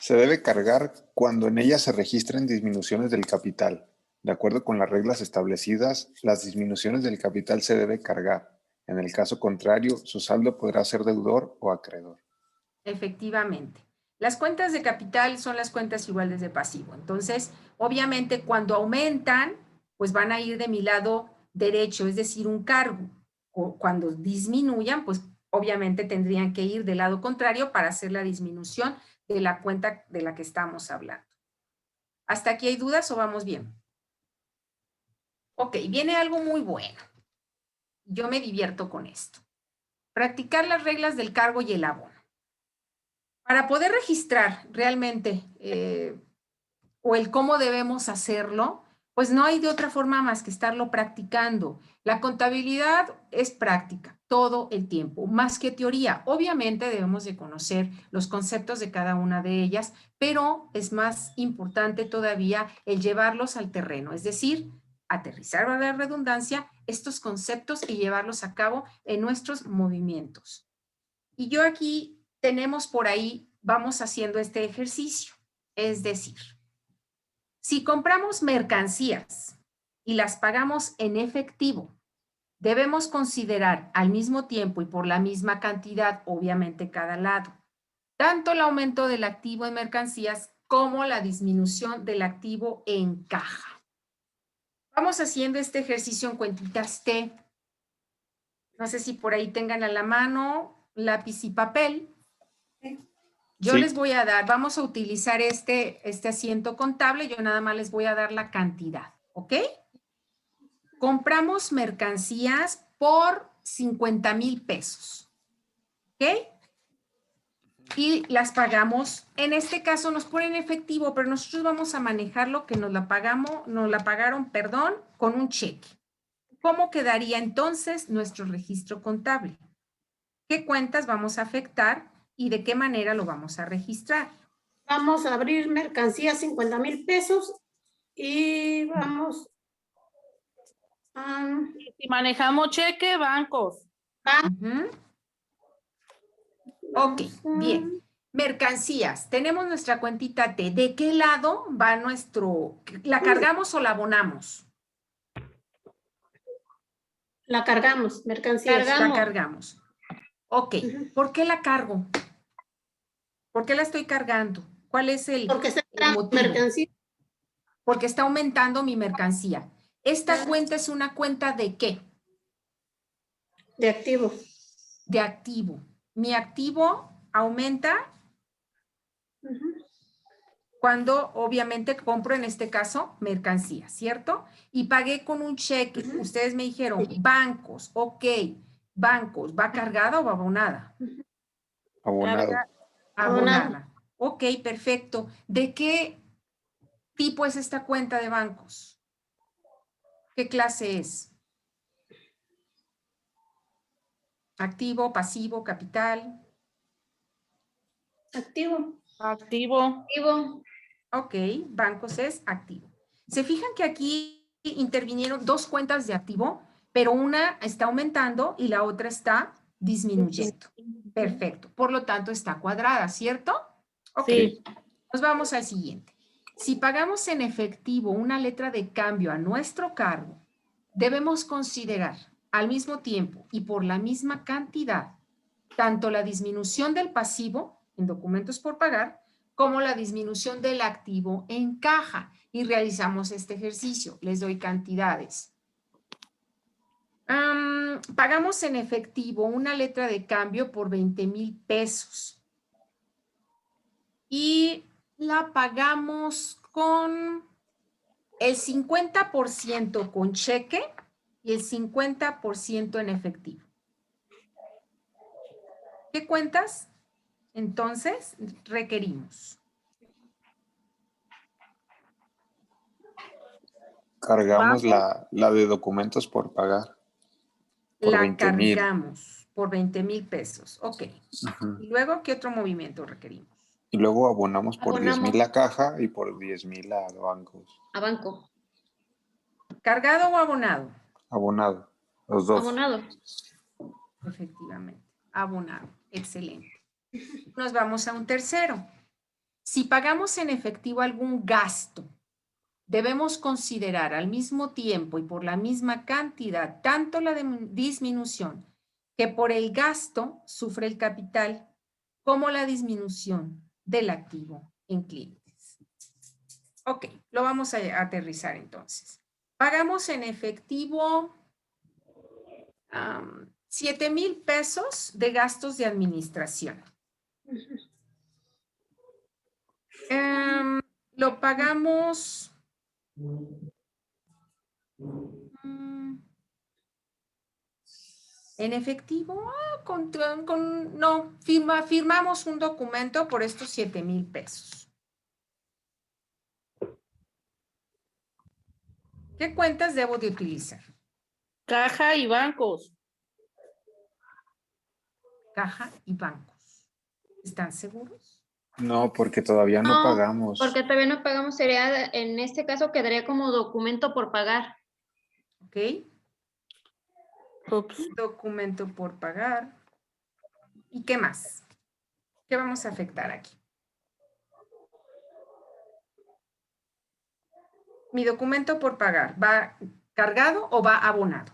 Se debe cargar cuando en ella se registren disminuciones del capital. De acuerdo con las reglas establecidas, las disminuciones del capital se debe cargar. En el caso contrario, su saldo podrá ser deudor o acreedor. Efectivamente. Las cuentas de capital son las cuentas iguales de pasivo. Entonces, obviamente, cuando aumentan, pues van a ir de mi lado derecho, es decir, un cargo. O cuando disminuyan, pues obviamente tendrían que ir del lado contrario para hacer la disminución de la cuenta de la que estamos hablando. ¿Hasta aquí hay dudas o vamos bien? Ok, viene algo muy bueno. Yo me divierto con esto. Practicar las reglas del cargo y el abono. Para poder registrar realmente o el cómo debemos hacerlo, pues no hay de otra forma más que estarlo practicando. La contabilidad es práctica todo el tiempo, más que teoría. Obviamente debemos de conocer los conceptos de cada una de ellas, pero es más importante todavía el llevarlos al terreno, es decir, aterrizar a la redundancia estos conceptos y llevarlos a cabo en nuestros movimientos. Y yo aquí tenemos por ahí, vamos haciendo este ejercicio, es decir, si compramos mercancías y las pagamos en efectivo, debemos considerar al mismo tiempo y por la misma cantidad, obviamente cada lado, tanto el aumento del activo en mercancías como la disminución del activo en caja. Vamos haciendo este ejercicio en cuentitas T. No sé si por ahí tengan a la mano lápiz y papel. Yo les voy a dar, vamos a utilizar este asiento contable, yo nada más les voy a dar la cantidad, ¿ok? Compramos mercancías por 50,000 pesos, ¿ok? Y las pagamos, en este caso nos ponen efectivo, pero nosotros vamos a manejarlo que nos la pagaron, perdón, con un cheque. ¿Cómo quedaría entonces nuestro registro contable? ¿Qué cuentas vamos a afectar y de qué manera lo vamos a registrar? Vamos a abrir mercancía 50,000 pesos y vamos a... Si manejamos cheque, bancos. Ok, bien. Mercancías. Tenemos nuestra cuentita T. ¿De qué lado va nuestro... ¿La cargamos o la abonamos? La cargamos, mercancías. La cargamos. Ok, ¿por qué la cargo? ¿Por qué la estoy cargando? ¿Cuál es el motivo? Mercancía. Porque está aumentando mi mercancía. ¿Esta cuenta es una cuenta de qué? De activo. De activo. Mi activo aumenta cuando obviamente compro en este caso mercancía, ¿cierto? Y pagué con un cheque. Ustedes me dijeron, bancos, ok, bancos, ¿va cargada o va abonada? Abonado. Abonada. Ok, perfecto. ¿De qué tipo es esta cuenta de bancos? ¿Qué clase es? Activo, pasivo, capital. Activo. Activo. Ok, bancos es activo. ¿Se fijan que aquí intervinieron dos cuentas de activo, pero una está aumentando y la otra está disminuyendo? Perfecto. Por lo tanto, está cuadrada, ¿cierto? Ok. Sí. Nos vamos al siguiente. Si pagamos en efectivo una letra de cambio a nuestro cargo, debemos considerar al mismo tiempo y por la misma cantidad tanto la disminución del pasivo en documentos por pagar como la disminución del activo en caja. Y realizamos este ejercicio. Les doy cantidades. Pagamos en efectivo una letra de cambio por 20,000 pesos. Y la pagamos con el 50% con cheque y el 50% en efectivo. ¿Qué cuentas? Entonces, requerimos. Cargamos la de documentos por pagar. Por La 20,000. cargamos por 20,000 pesos. Ok. Y luego, ¿qué otro movimiento requerimos? Y luego abonamos por Abonamos. 10,000 a caja y por 10,000 a bancos. A banco. ¿Cargado o abonado? Abonado. Los dos. Abonado. Efectivamente. Abonado. Excelente. Nos vamos a un tercero. Si pagamos en efectivo algún gasto, debemos considerar al mismo tiempo y por la misma cantidad tanto la disminución que por el gasto sufre el capital como la disminución del activo en clientes. Ok, lo vamos a aterrizar entonces. Pagamos en efectivo 7,000 pesos de gastos de administración. Lo pagamos en efectivo. No, firmamos un documento por estos 7,000 pesos. ¿Qué cuentas debo de utilizar? Caja y bancos. Caja y bancos. ¿Están seguros? No, porque todavía no pagamos. Porque todavía no pagamos, sería, en este caso quedaría como documento por pagar. ¿Ok? Ups. Documento por pagar. ¿Y qué más? ¿Qué vamos a afectar aquí? Mi documento por pagar, ¿va cargado o va abonado?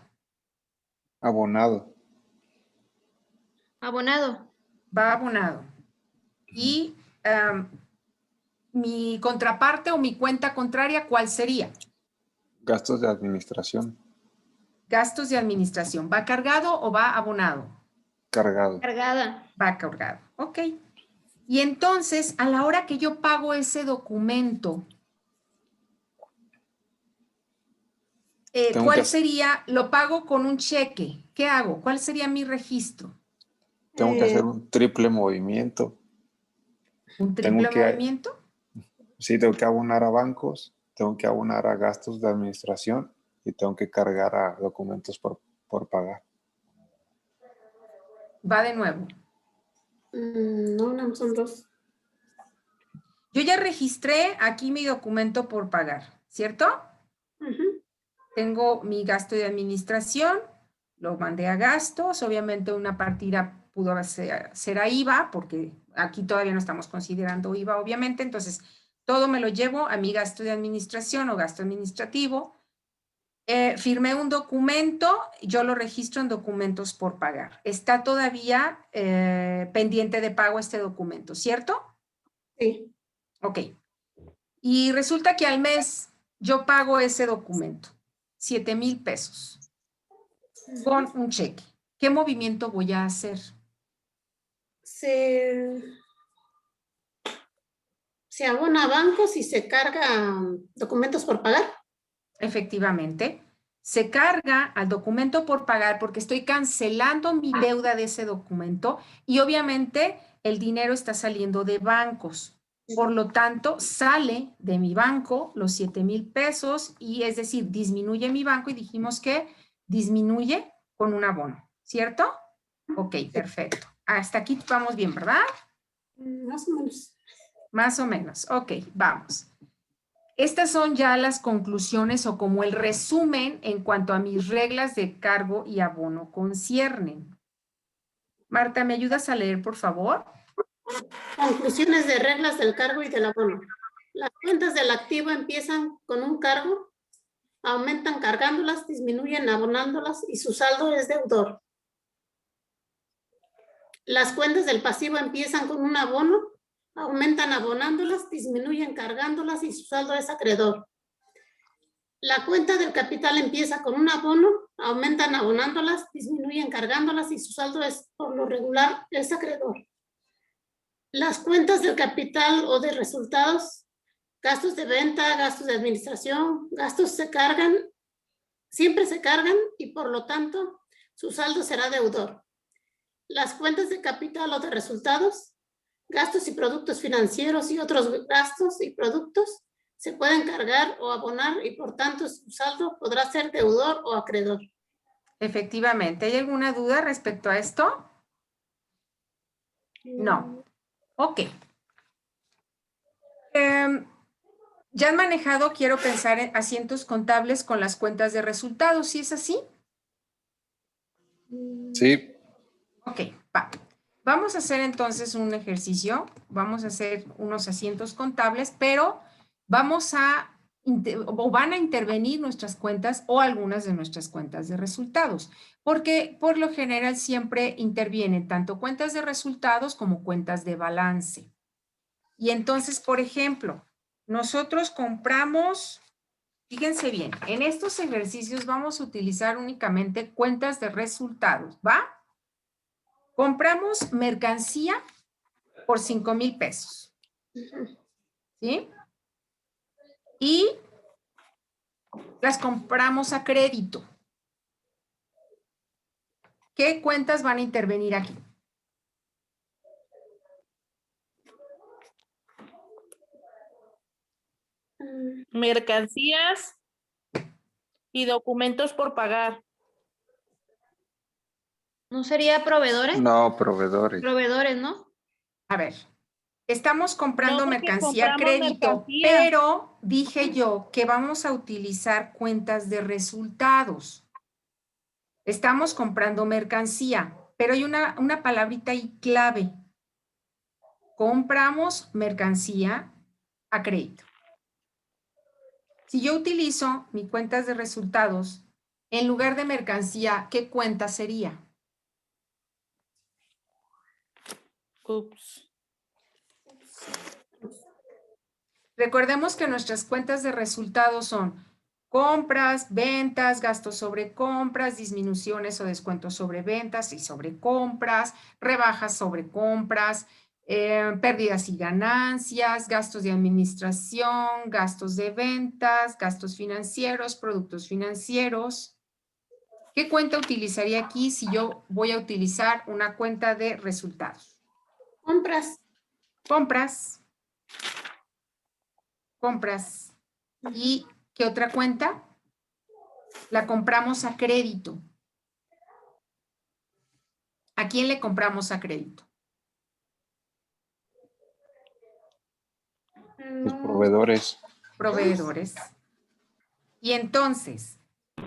Abonado. Abonado. Va abonado. Y mi contraparte o mi cuenta contraria, ¿cuál sería? Gastos de administración. Gastos de administración. ¿Va cargado o va abonado? Cargado. Cargada. Va cargado. Ok. Y entonces, a la hora que yo pago ese documento, ¿cuál sería? Lo pago con un cheque. ¿Qué hago? ¿Cuál sería mi registro? Tengo que hacer un triple movimiento. ¿Un triple movimiento? Sí, tengo que abonar a bancos, tengo que abonar a gastos de administración y tengo que cargar a documentos por pagar. Va de nuevo. No, son dos. Yo ya registré aquí mi documento por pagar, ¿cierto? Tengo mi gasto de administración, lo mandé a gastos, obviamente una partida pudo ser a IVA, porque aquí todavía no estamos considerando IVA, obviamente, entonces todo me lo llevo a mi gasto de administración o gasto administrativo. Firmé un documento, yo lo registro en documentos por pagar. Está todavía pendiente de pago este documento, ¿cierto? Sí. Ok. Y resulta que al mes yo pago ese documento, 7,000 pesos, con un cheque. ¿Qué movimiento voy a hacer? Se abona a bancos y se carga documentos por pagar. Efectivamente, se carga al documento por pagar porque estoy cancelando mi deuda de ese documento y obviamente el dinero está saliendo de bancos. Por lo tanto, sale de mi banco los 7,000 pesos y es decir, disminuye mi banco y dijimos que disminuye con un abono, ¿cierto? Ok, perfecto. Hasta aquí vamos bien, ¿verdad? Más o menos. Más o menos. Ok, vamos. Estas son ya las conclusiones o como el resumen en cuanto a mis reglas de cargo y abono conciernen. Marta, ¿me ayudas a leer, por favor? Conclusiones de reglas del cargo y del abono. Las cuentas del activo empiezan con un cargo, aumentan cargándolas, disminuyen abonándolas y su saldo es deudor. Las cuentas del pasivo empiezan con un abono, aumentan abonándolas, disminuyen cargándolas y su saldo es acreedor. La cuenta del capital empieza con un abono, aumentan abonándolas, disminuyen cargándolas y su saldo es por lo regular es acreedor. Las cuentas del capital o de resultados, gastos de venta, gastos de administración, gastos se cargan, siempre se cargan y por lo tanto su saldo será deudor. Las cuentas de capital o de resultados, gastos y productos financieros y otros gastos y productos se pueden cargar o abonar y por tanto su saldo podrá ser deudor o acreedor. Efectivamente. ¿Hay alguna duda respecto a esto? No. Ok. Ya han manejado, quiero pensar en asientos contables con las cuentas de resultados, ¿sí es así? Sí. Ok, va. Vamos a hacer entonces un ejercicio, vamos a hacer unos asientos contables, pero vamos a, o van a intervenir nuestras cuentas o algunas de nuestras cuentas de resultados, porque por lo general siempre intervienen tanto cuentas de resultados como cuentas de balance. Y entonces, por ejemplo, nosotros compramos Fíjense bien, en estos ejercicios vamos a utilizar únicamente cuentas de resultados, ¿va? Compramos mercancía por 5,000 pesos, ¿sí? Y las compramos a crédito. ¿Qué cuentas van a intervenir aquí? Mercancías y documentos por pagar. ¿No sería proveedores? No, proveedores. Proveedores, ¿no? A ver, estamos comprando No, porque mercancía a compramos crédito, mercancía. pero dije yo que vamos a utilizar cuentas de resultados. Estamos comprando mercancía, pero hay una palabrita ahí clave. Compramos mercancía a crédito. Si yo utilizo mis cuentas de resultados, en lugar de mercancía, ¿qué cuenta sería? Ups. Recordemos que nuestras cuentas de resultados son compras, ventas, gastos sobre compras, disminuciones o descuentos sobre ventas y sobre compras, rebajas sobre compras, pérdidas y ganancias, gastos de administración, gastos de ventas, gastos financieros, productos financieros. ¿Qué cuenta utilizaría aquí si yo voy a utilizar una cuenta de resultados? Compras. Compras. Compras. ¿Y qué otra cuenta? La compramos a crédito. ¿A quién le compramos a crédito? Los proveedores. Proveedores. Y entonces,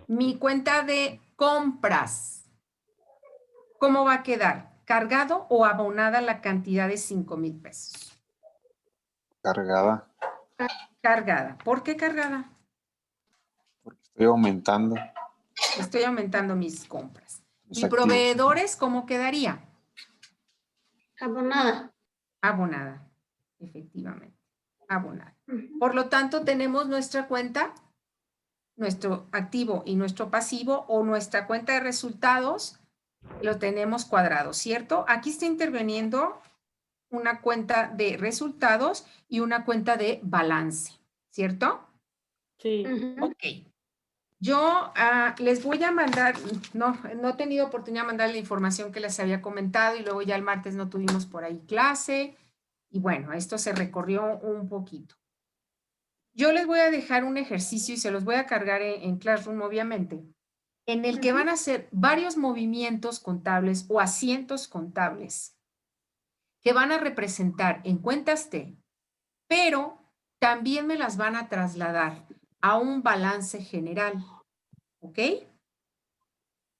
mi cuenta de compras, ¿cómo va a quedar? ¿Cargado o abonada la cantidad de 5,000 pesos? Cargada. Cargada. ¿Por qué cargada? Porque estoy aumentando. Estoy aumentando mis compras. Mis ¿Y activos. proveedores cómo quedaría? Abonada. Abonada, efectivamente, abonada. Por lo tanto, tenemos nuestra cuenta, nuestro activo y nuestro pasivo, o nuestra cuenta de resultados, lo tenemos cuadrado, ¿cierto? Aquí está interviniendo una cuenta de resultados y una cuenta de balance, ¿cierto? Sí. Ok. Yo les voy a mandar, no he tenido oportunidad de mandar la información que les había comentado y luego ya el martes no tuvimos por ahí clase y bueno, esto se recorrió un poquito. Yo les voy a dejar un ejercicio y se los voy a cargar en Classroom obviamente, en el que van a hacer varios movimientos contables o asientos contables que van a representar en cuentas T, pero también me las van a trasladar a un balance general. ¿Ok?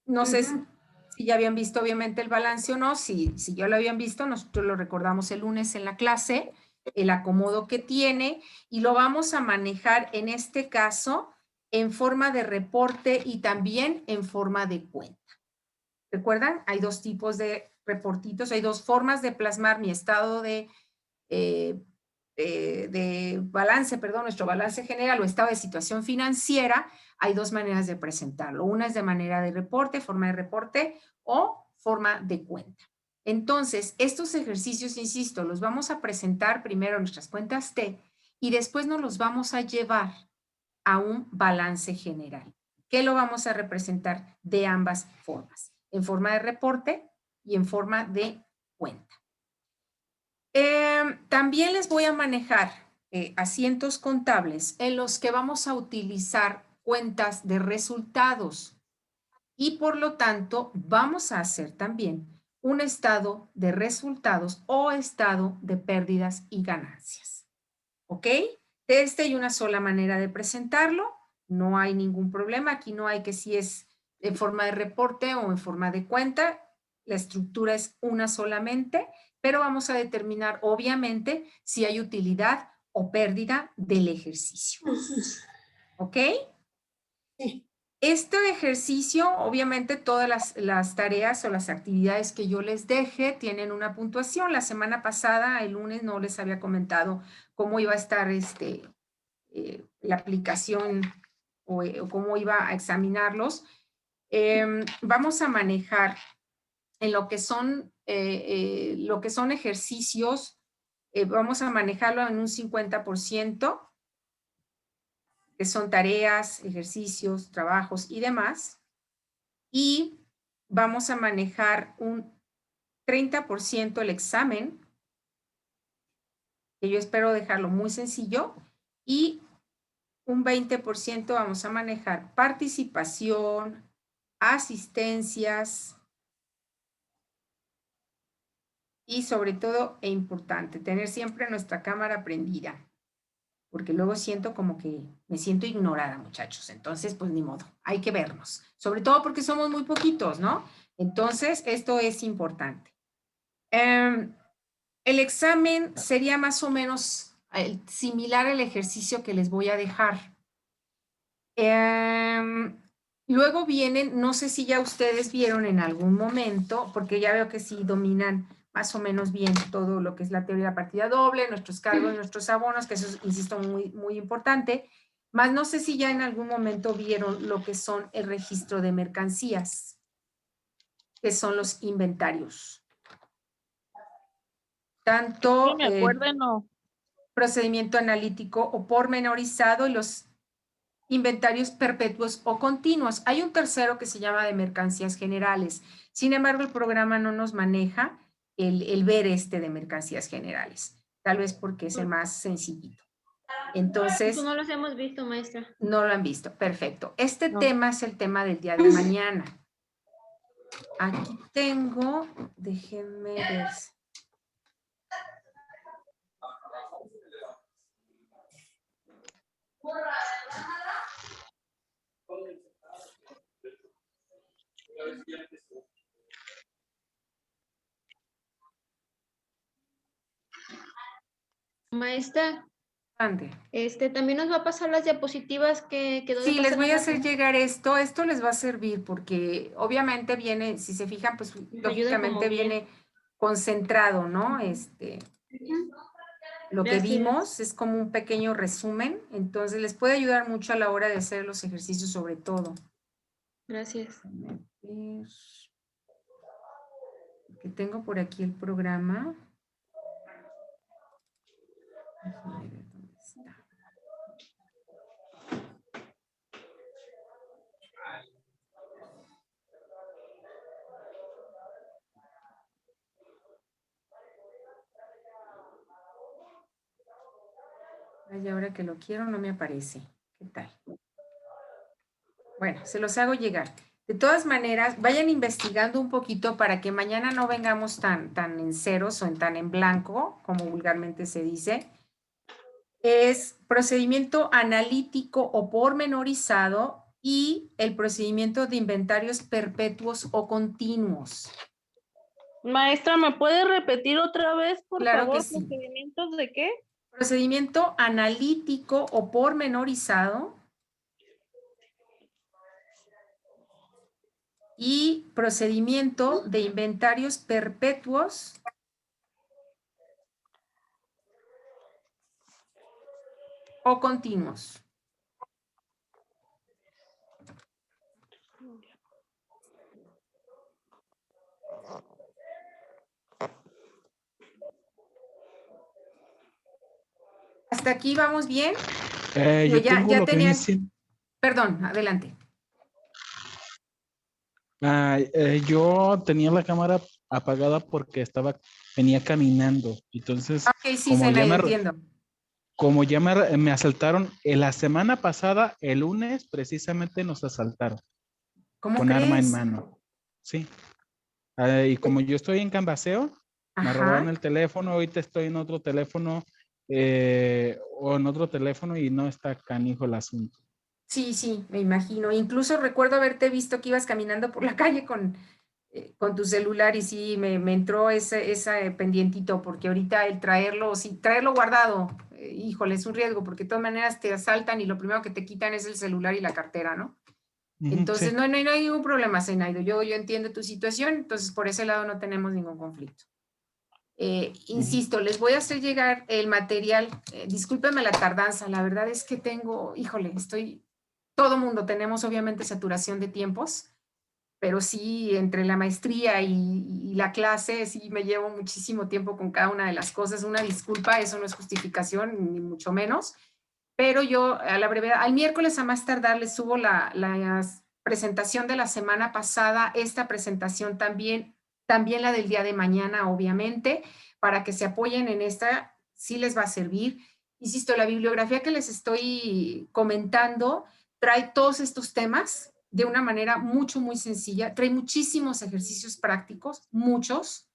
No sé si ya habían visto obviamente el balance o no. Si ya lo habían visto, nosotros lo recordamos el lunes en la clase, el acomodo que tiene y lo vamos a manejar en este caso en forma de reporte y también en forma de cuenta. ¿Recuerdan? Hay dos tipos de reportitos, hay dos formas de plasmar mi estado de balance, perdón, nuestro balance general o estado de situación financiera. Hay dos maneras de presentarlo. Una es de manera de reporte, forma de reporte o forma de cuenta. Entonces, estos ejercicios, insisto, los vamos a presentar primero en nuestras cuentas T y después nos los vamos a llevar a un balance general. ¿Qué lo vamos a representar? De ambas formas, en forma de reporte y en forma de cuenta. También les voy a manejar asientos contables en los que vamos a utilizar cuentas de resultados y por lo tanto vamos a hacer también un estado de resultados o estado de pérdidas y ganancias. ¿Ok? De esta hay una sola manera de presentarlo, no hay ningún problema, aquí no hay que si es en forma de reporte o en forma de cuenta, la estructura es una solamente, pero vamos a determinar obviamente si hay utilidad o pérdida del ejercicio. ¿Ok? Sí. Este ejercicio, obviamente todas las tareas o las actividades que yo les deje tienen una puntuación. La semana pasada, el lunes, no les había comentado cómo iba a estar la aplicación o cómo iba a examinarlos. Vamos a manejar en lo que son ejercicios, vamos a manejarlo en un 50%, que son tareas, ejercicios, trabajos y demás. Y vamos a manejar un 30% el examen, que yo espero dejarlo muy sencillo, y un 20% vamos a manejar participación, asistencias y sobre todo, e importante, tener siempre nuestra cámara prendida, porque luego siento como que me siento ignorada, muchachos. Entonces, pues ni modo, hay que vernos, sobre todo porque somos muy poquitos, ¿no? Entonces, esto es importante. El examen sería más o menos similar al ejercicio que les voy a dejar. Luego vienen, no sé si ya ustedes vieron en algún momento, porque ya veo que sí dominan más o menos bien todo lo que es la teoría de la partida doble, nuestros cargos, nuestros abonos, que eso es, insisto, muy, muy importante. Más no sé si ya en algún momento vieron lo que son el registro de mercancías, que son los inventarios. Tanto Sí, me acuerdo, no. procedimiento analítico o pormenorizado y los inventarios perpetuos o continuos. Hay un tercero que se llama de mercancías generales. Sin embargo, el programa no nos maneja el ver de mercancías generales, tal vez porque es el más sencillito. Entonces, no los hemos visto, maestra. No lo han visto, perfecto. Este No. tema es el tema del día de mañana. Aquí tengo, déjenme ver. Maestra, Ande. también nos va a pasar las diapositivas que quedó de Sí, les pasar voy a en la hacer clase. llegar esto. Esto les va a servir porque obviamente viene, si se fijan, pues Nos ayuda lógicamente como guía. viene concentrado, ¿no? Lo que Gracias. vimos es como un pequeño resumen, entonces les puede ayudar mucho a la hora de hacer los ejercicios sobre todo. Gracias. Déjenme ver. Que tengo por aquí el programa. Déjenme ver dónde está. Ay, ahora que lo quiero no me aparece. ¿Qué tal? Bueno, se los hago llegar. De todas maneras, vayan investigando un poquito para que mañana no vengamos tan en ceros o tan en blanco, como vulgarmente se dice. Es procedimiento analítico o pormenorizado y el procedimiento de inventarios perpetuos o continuos. Maestra, ¿me puede repetir otra vez, por Claro favor, que sí. procedimientos de qué? Procedimiento analítico o pormenorizado y procedimiento de inventarios perpetuos o continuos. ¿Hasta aquí vamos bien? Yo tengo lo que viene siendo. Perdón, adelante. Yo tenía la cámara apagada porque venía caminando. Entonces, Ok, sí, entiendo. como ya me asaltaron, la semana pasada, el lunes, precisamente nos asaltaron. ¿Cómo con crees? arma en mano. Sí. Y como yo estoy en Cambaseo, me robaron el teléfono. Ahorita estoy en otro teléfono y no está canijo el asunto. Sí, sí, me imagino. Incluso recuerdo haberte visto que ibas caminando por la calle con tu celular y sí, me entró ese pendientito, porque ahorita el traerlo guardado, híjole, es un riesgo, porque de todas maneras te asaltan y lo primero que te quitan es el celular y la cartera, ¿no? Entonces, sí. no hay ningún problema, Zenaido. Yo entiendo tu situación, entonces por ese lado no tenemos ningún conflicto. Insisto, les voy a hacer llegar el material. Discúlpenme la tardanza, la verdad es que estoy todo mundo tenemos obviamente saturación de tiempos, pero sí, entre la maestría y la clase, sí me llevo muchísimo tiempo con cada una de las cosas. Una disculpa, eso no es justificación, ni mucho menos. Pero yo, a la brevedad, al miércoles a más tardar les subo la presentación de la semana pasada, esta presentación también la del día de mañana, obviamente, para que se apoyen en esta, sí les va a servir. Insisto, la bibliografía que les estoy comentando trae todos estos temas de una manera muy sencilla, trae muchísimos ejercicios prácticos, muchos,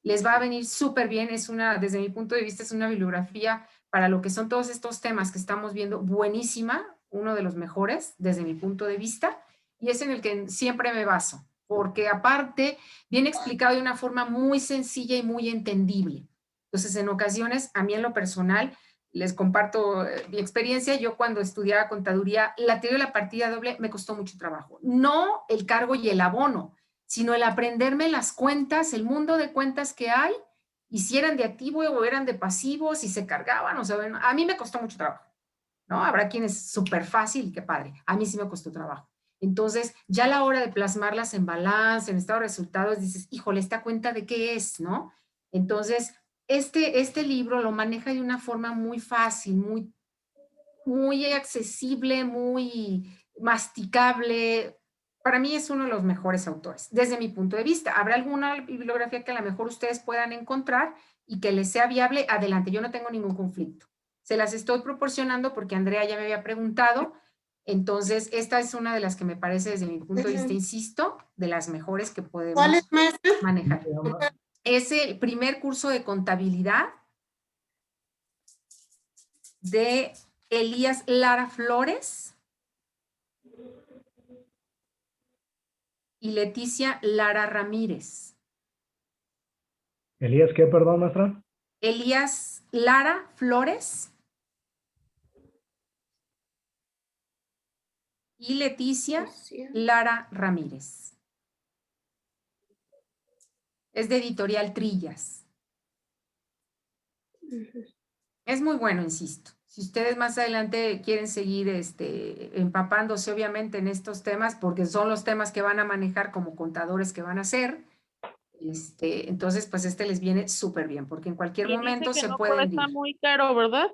les va a venir súper bien, desde mi punto de vista, es una bibliografía para lo que son todos estos temas que estamos viendo, buenísima, uno de los mejores desde mi punto de vista, y es en el que siempre me baso, porque aparte viene explicado de una forma muy sencilla y muy entendible. Entonces, en ocasiones, a mí en lo personal, les comparto mi experiencia, yo cuando estudiaba contaduría, la teoría de la partida doble me costó mucho trabajo. No el cargo y el abono, sino el aprenderme las cuentas, el mundo de cuentas que hay, y si eran de activo o eran de pasivo, si se cargaban, o sea, bueno, a mí me costó mucho trabajo, ¿no? Habrá quienes es súper fácil y qué padre, a mí sí me costó trabajo. Entonces, ya a la hora de plasmarlas en balance, en estado de resultados, dices, híjole, ¿esta cuenta de qué es, no? Entonces, este libro lo maneja de una forma muy fácil, muy accesible, muy masticable. Para mí es uno de los mejores autores, desde mi punto de vista. Habrá alguna bibliografía que a lo mejor ustedes puedan encontrar y que les sea viable, adelante, yo no tengo ningún conflicto. Se las estoy proporcionando porque Andrea ya me había preguntado, entonces esta es una de las que me parece desde mi punto de vista, insisto, de las mejores que podemos ¿Cuál es, maestra? manejar. Es el primer curso de contabilidad de Elías Lara Flores y Leticia Lara Ramírez. ¿Elías qué, perdón, maestra? Elías Lara Flores y Leticia Lara Ramírez. Es de Editorial Trillas. Es muy bueno, insisto. Si ustedes más adelante quieren seguir empapándose obviamente en estos temas, porque son los temas que van a manejar como contadores que van a hacer, entonces pues les viene súper bien, porque en cualquier momento se pueden ir. Está muy caro, ¿verdad?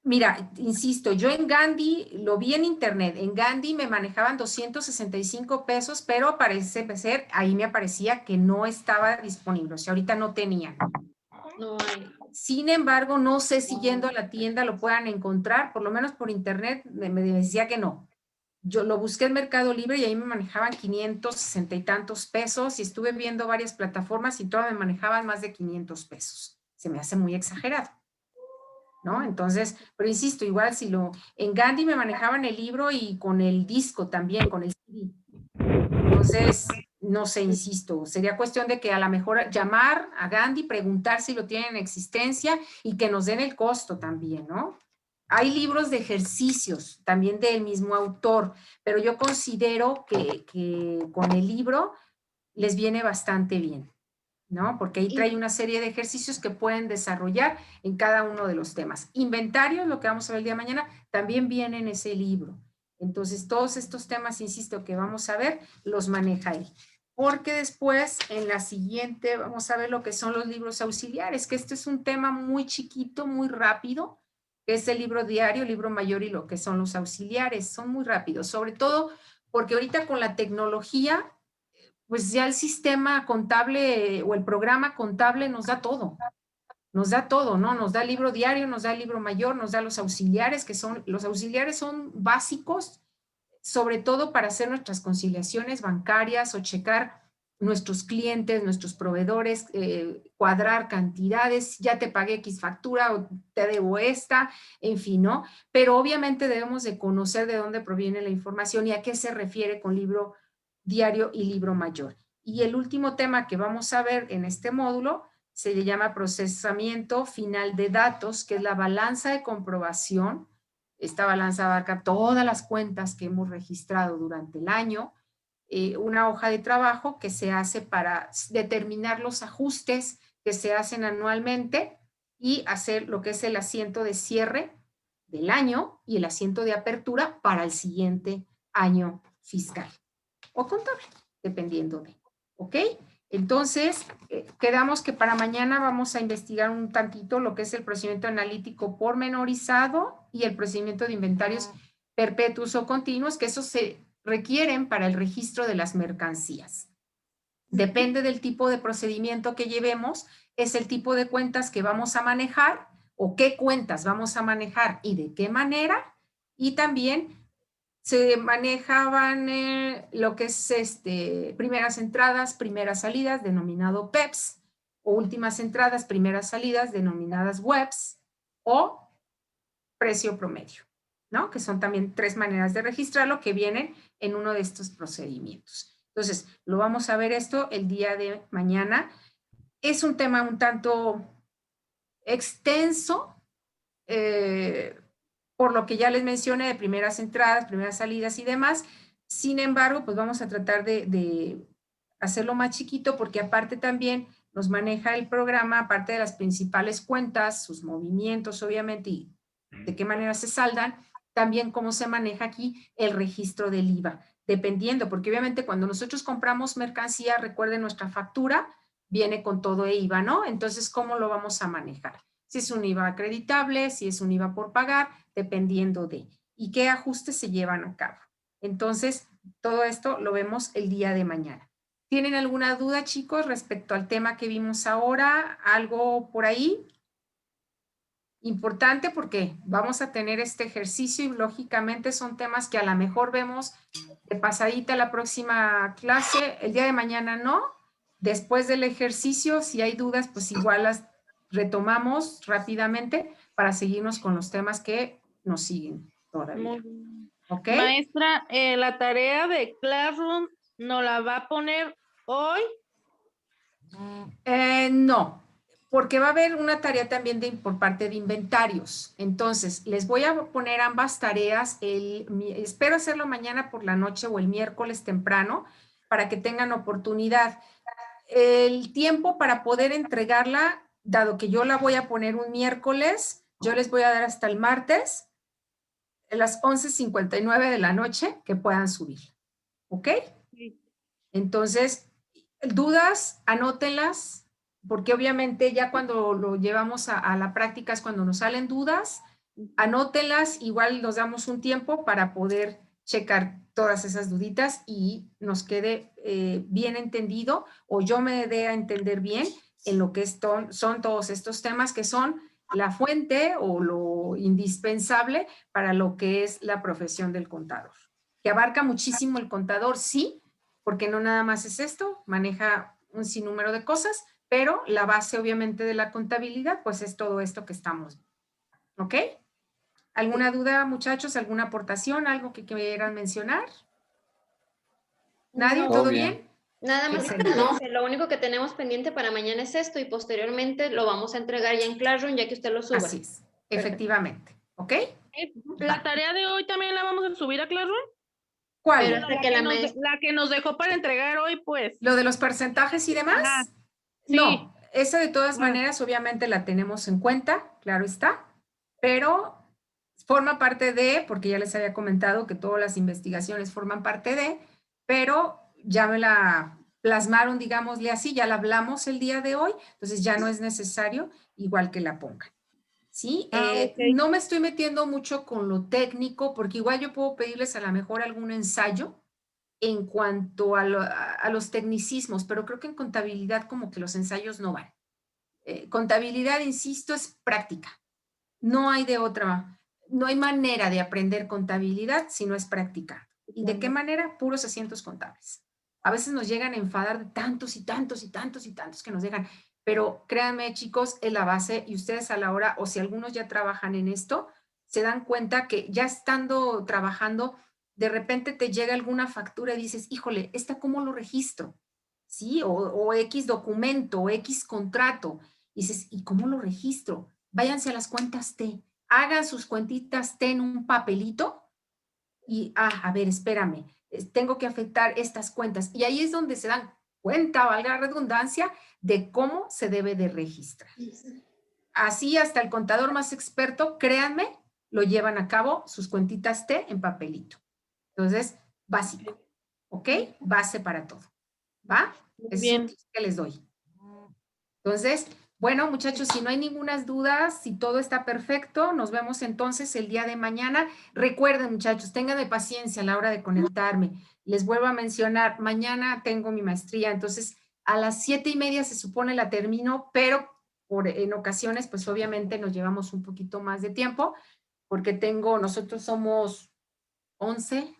Mira, insisto, yo en Gandhi, lo vi en internet, en Gandhi me manejaban 265 pesos, pero parece ser, ahí me aparecía que no estaba disponible, o sea, ahorita no tenían. No hay. Sin embargo, no sé si yendo a la tienda lo puedan encontrar, por lo menos por internet me decía que no. Yo lo busqué en Mercado Libre y ahí me manejaban 560 y tantos pesos y estuve viendo varias plataformas y todas me manejaban más de 500 pesos. Se me hace muy exagerado, ¿no? Entonces, pero insisto, igual en Gandhi me manejaban el libro y con el disco también, con el CD. Entonces, no sé, insisto, sería cuestión de que a lo mejor llamar a Gandhi, preguntar si lo tienen en existencia y que nos den el costo también, ¿no? Hay libros de ejercicios también del mismo autor, pero yo considero que con el libro les viene bastante bien, ¿no? Porque ahí trae una serie de ejercicios que pueden desarrollar en cada uno de los temas. Inventarios, lo que vamos a ver el día de mañana, también viene en ese libro. Entonces, todos estos temas, insisto, que vamos a ver, los maneja él. Porque después, en la siguiente, vamos a ver lo que son los libros auxiliares, que este es un tema muy chiquito, muy rápido, que es el libro diario, libro mayor y lo que son los auxiliares. Son muy rápidos, sobre todo porque ahorita con la tecnología, pues ya el sistema contable o el programa contable nos da todo. Nos da todo, ¿no? Nos da el libro diario, nos da el libro mayor, nos da los auxiliares, los auxiliares son básicos, sobre todo para hacer nuestras conciliaciones bancarias o checar nuestros clientes, nuestros proveedores, cuadrar cantidades, ya te pagué X factura o te debo esta, en fin, ¿no? Pero obviamente debemos de conocer de dónde proviene la información y a qué se refiere con libro diario y libro mayor. Y el último tema que vamos a ver en este módulo se le llama procesamiento final de datos, que es la balanza de comprobación. Esta balanza abarca todas las cuentas que hemos registrado durante el año, una hoja de trabajo que se hace para determinar los ajustes que se hacen anualmente y hacer lo que es el asiento de cierre del año y el asiento de apertura para el siguiente año fiscal o contable, dependiendo de, ¿ok? Entonces, quedamos que para mañana vamos a investigar un tantito lo que es el procedimiento analítico pormenorizado y el procedimiento de inventarios perpetuos o continuos, que esos se requieren para el registro de las mercancías. Depende del tipo de procedimiento que llevemos, es el tipo de cuentas que vamos a manejar o qué cuentas vamos a manejar y de qué manera, y también se manejaban lo que es primeras entradas, primeras salidas, denominado PEPS, o últimas entradas, primeras salidas, denominadas WEPS, o precio promedio, ¿no? Que son también 3 maneras de registrarlo que vienen en uno de estos procedimientos. Entonces, lo vamos a ver esto el día de mañana. Es un tema un tanto extenso, por lo que ya les mencioné de primeras entradas, primeras salidas y demás. Sin embargo, pues vamos a tratar de hacerlo más chiquito porque aparte también nos maneja el programa, aparte de las principales cuentas, sus movimientos obviamente y de qué manera se saldan, también cómo se maneja aquí el registro del IVA, dependiendo, porque obviamente cuando nosotros compramos mercancía, recuerden nuestra factura, viene con todo IVA, ¿no? Entonces, ¿cómo lo vamos a manejar? Si es un IVA acreditable, si es un IVA por pagar, dependiendo de, y qué ajustes se llevan a cabo. Entonces, todo esto lo vemos el día de mañana. ¿Tienen alguna duda, chicos, respecto al tema que vimos ahora? ¿Algo por ahí? Importante porque vamos a tener este ejercicio y lógicamente son temas que a lo mejor vemos de pasadita la próxima clase, el día de mañana no. Después del ejercicio, si hay dudas, pues igual las retomamos rápidamente para seguirnos con los temas que nos siguen todavía. ¿Ok? Maestra, la tarea de Classroom ¿nos la va a poner hoy? No, porque va a haber una tarea también por parte de inventarios. Entonces, les voy a poner ambas tareas. Espero hacerlo mañana por la noche o el miércoles temprano para que tengan oportunidad. El tiempo para poder entregarla, dado que yo la voy a poner un miércoles, yo les voy a dar hasta el martes, a las 11:59 de la noche, que puedan subir. ¿Ok? Sí. Entonces, dudas, anótenlas, porque obviamente ya cuando lo llevamos a la práctica es cuando nos salen dudas, anótenlas, igual nos damos un tiempo para poder checar todas esas duditas y nos quede bien entendido o yo me dé a entender bien en lo que son todos estos temas que son la fuente o lo indispensable para lo que es la profesión del contador. Que abarca muchísimo el contador, sí, porque no nada más es esto, maneja un sinnúmero de cosas, pero la base obviamente de la contabilidad pues es todo esto que estamos viendo. ¿Ok? ¿Alguna duda, muchachos? ¿Alguna aportación? ¿Algo que quieran mencionar? ¿Nadie? No. ¿Todo Todo bien? bien. Nada más, Excelente. No. lo único que tenemos pendiente para mañana es esto y posteriormente lo vamos a entregar ya en Classroom ya que usted lo suba. Así es, efectivamente. ¿Ok? ¿La tarea de hoy también la vamos a subir a Classroom? ¿Cuál? Pero hasta que la maestra... La que nos dejó para entregar hoy, pues. ¿Lo de los porcentajes y demás? Ajá, sí. No, esa de todas Ah. maneras obviamente la tenemos en cuenta, claro está, pero forma parte de, porque ya les había comentado que todas las investigaciones forman parte de, pero ya me la plasmaron, digámosle así, ya la hablamos el día de hoy, entonces ya no es necesario, igual que la pongan. ¿Sí? Ok. No me estoy metiendo mucho con lo técnico, porque igual yo puedo pedirles a lo mejor algún ensayo en cuanto a los tecnicismos, pero creo que en contabilidad como que los ensayos no van. Contabilidad, insisto, es práctica. No hay de otra, no hay manera de aprender contabilidad si no es práctica. ¿Y de qué manera? Puros asientos contables. A veces nos llegan a enfadar de tantos y tantos y tantos y tantos que nos dejan, pero créanme, chicos, es la base y ustedes a la hora, o si algunos ya trabajan en esto, se dan cuenta que ya estando trabajando, de repente te llega alguna factura y dices, híjole, ¿esta cómo lo registro? ¿Sí? O X documento, o X contrato. Y dices, ¿y cómo lo registro? Váyanse a las cuentas T, hagan sus cuentitas T en un papelito y, a ver, espérame, tengo que afectar estas cuentas. Y ahí es donde se dan cuenta, valga la redundancia, de cómo se debe de registrar. Así hasta el contador más experto, créanme, lo llevan a cabo sus cuentitas T en papelito. Entonces, básico, ¿ok? Base para todo, ¿va? Ese es un tip que les doy. Entonces, bueno, muchachos, si no hay ninguna duda, si todo está perfecto, nos vemos entonces el día de mañana. Recuerden, muchachos, ténganme paciencia a la hora de conectarme. Les vuelvo a mencionar, mañana tengo mi maestría, entonces a las 7:30 se supone la termino, pero en ocasiones, pues obviamente nos llevamos un poquito más de tiempo, porque nosotros somos 11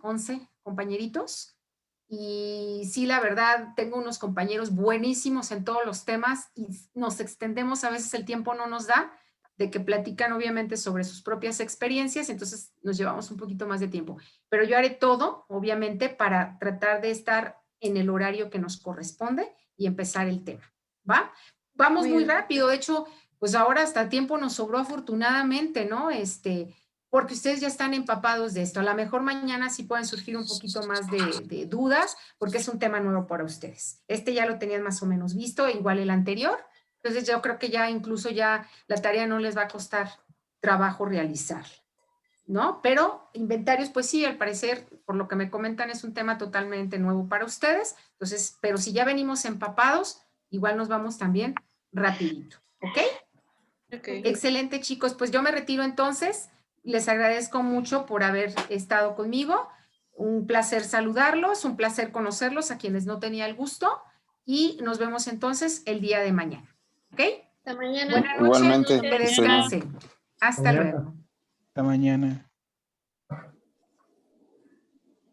compañeritos, y sí, la verdad, tengo unos compañeros buenísimos en todos los temas y nos extendemos, a veces el tiempo no nos da, de que platican obviamente sobre sus propias experiencias, entonces nos llevamos un poquito más de tiempo. Pero yo haré todo, obviamente, para tratar de estar en el horario que nos corresponde y empezar el tema, ¿va? Vamos muy rápido, de hecho, pues ahora hasta tiempo nos sobró afortunadamente, ¿no? Porque ustedes ya están empapados de esto. A lo mejor mañana sí pueden surgir un poquito más de dudas, porque es un tema nuevo para ustedes. Ya lo tenían más o menos visto, igual el anterior. Entonces yo creo que ya incluso ya la tarea no les va a costar trabajo realizar, ¿no? Pero inventarios, pues sí, al parecer, por lo que me comentan, es un tema totalmente nuevo para ustedes. Entonces, pero si ya venimos empapados, igual nos vamos también rapidito, ¿ok? Excelente, chicos. Pues yo me retiro entonces. Les agradezco mucho por haber estado conmigo. Un placer saludarlos, un placer conocerlos a quienes no tenía el gusto. Y nos vemos entonces el día de mañana. ¿Ok? Hasta mañana. Buenas noches. Igualmente, Que que estén bien. descansen. Hasta luego. Hasta mañana.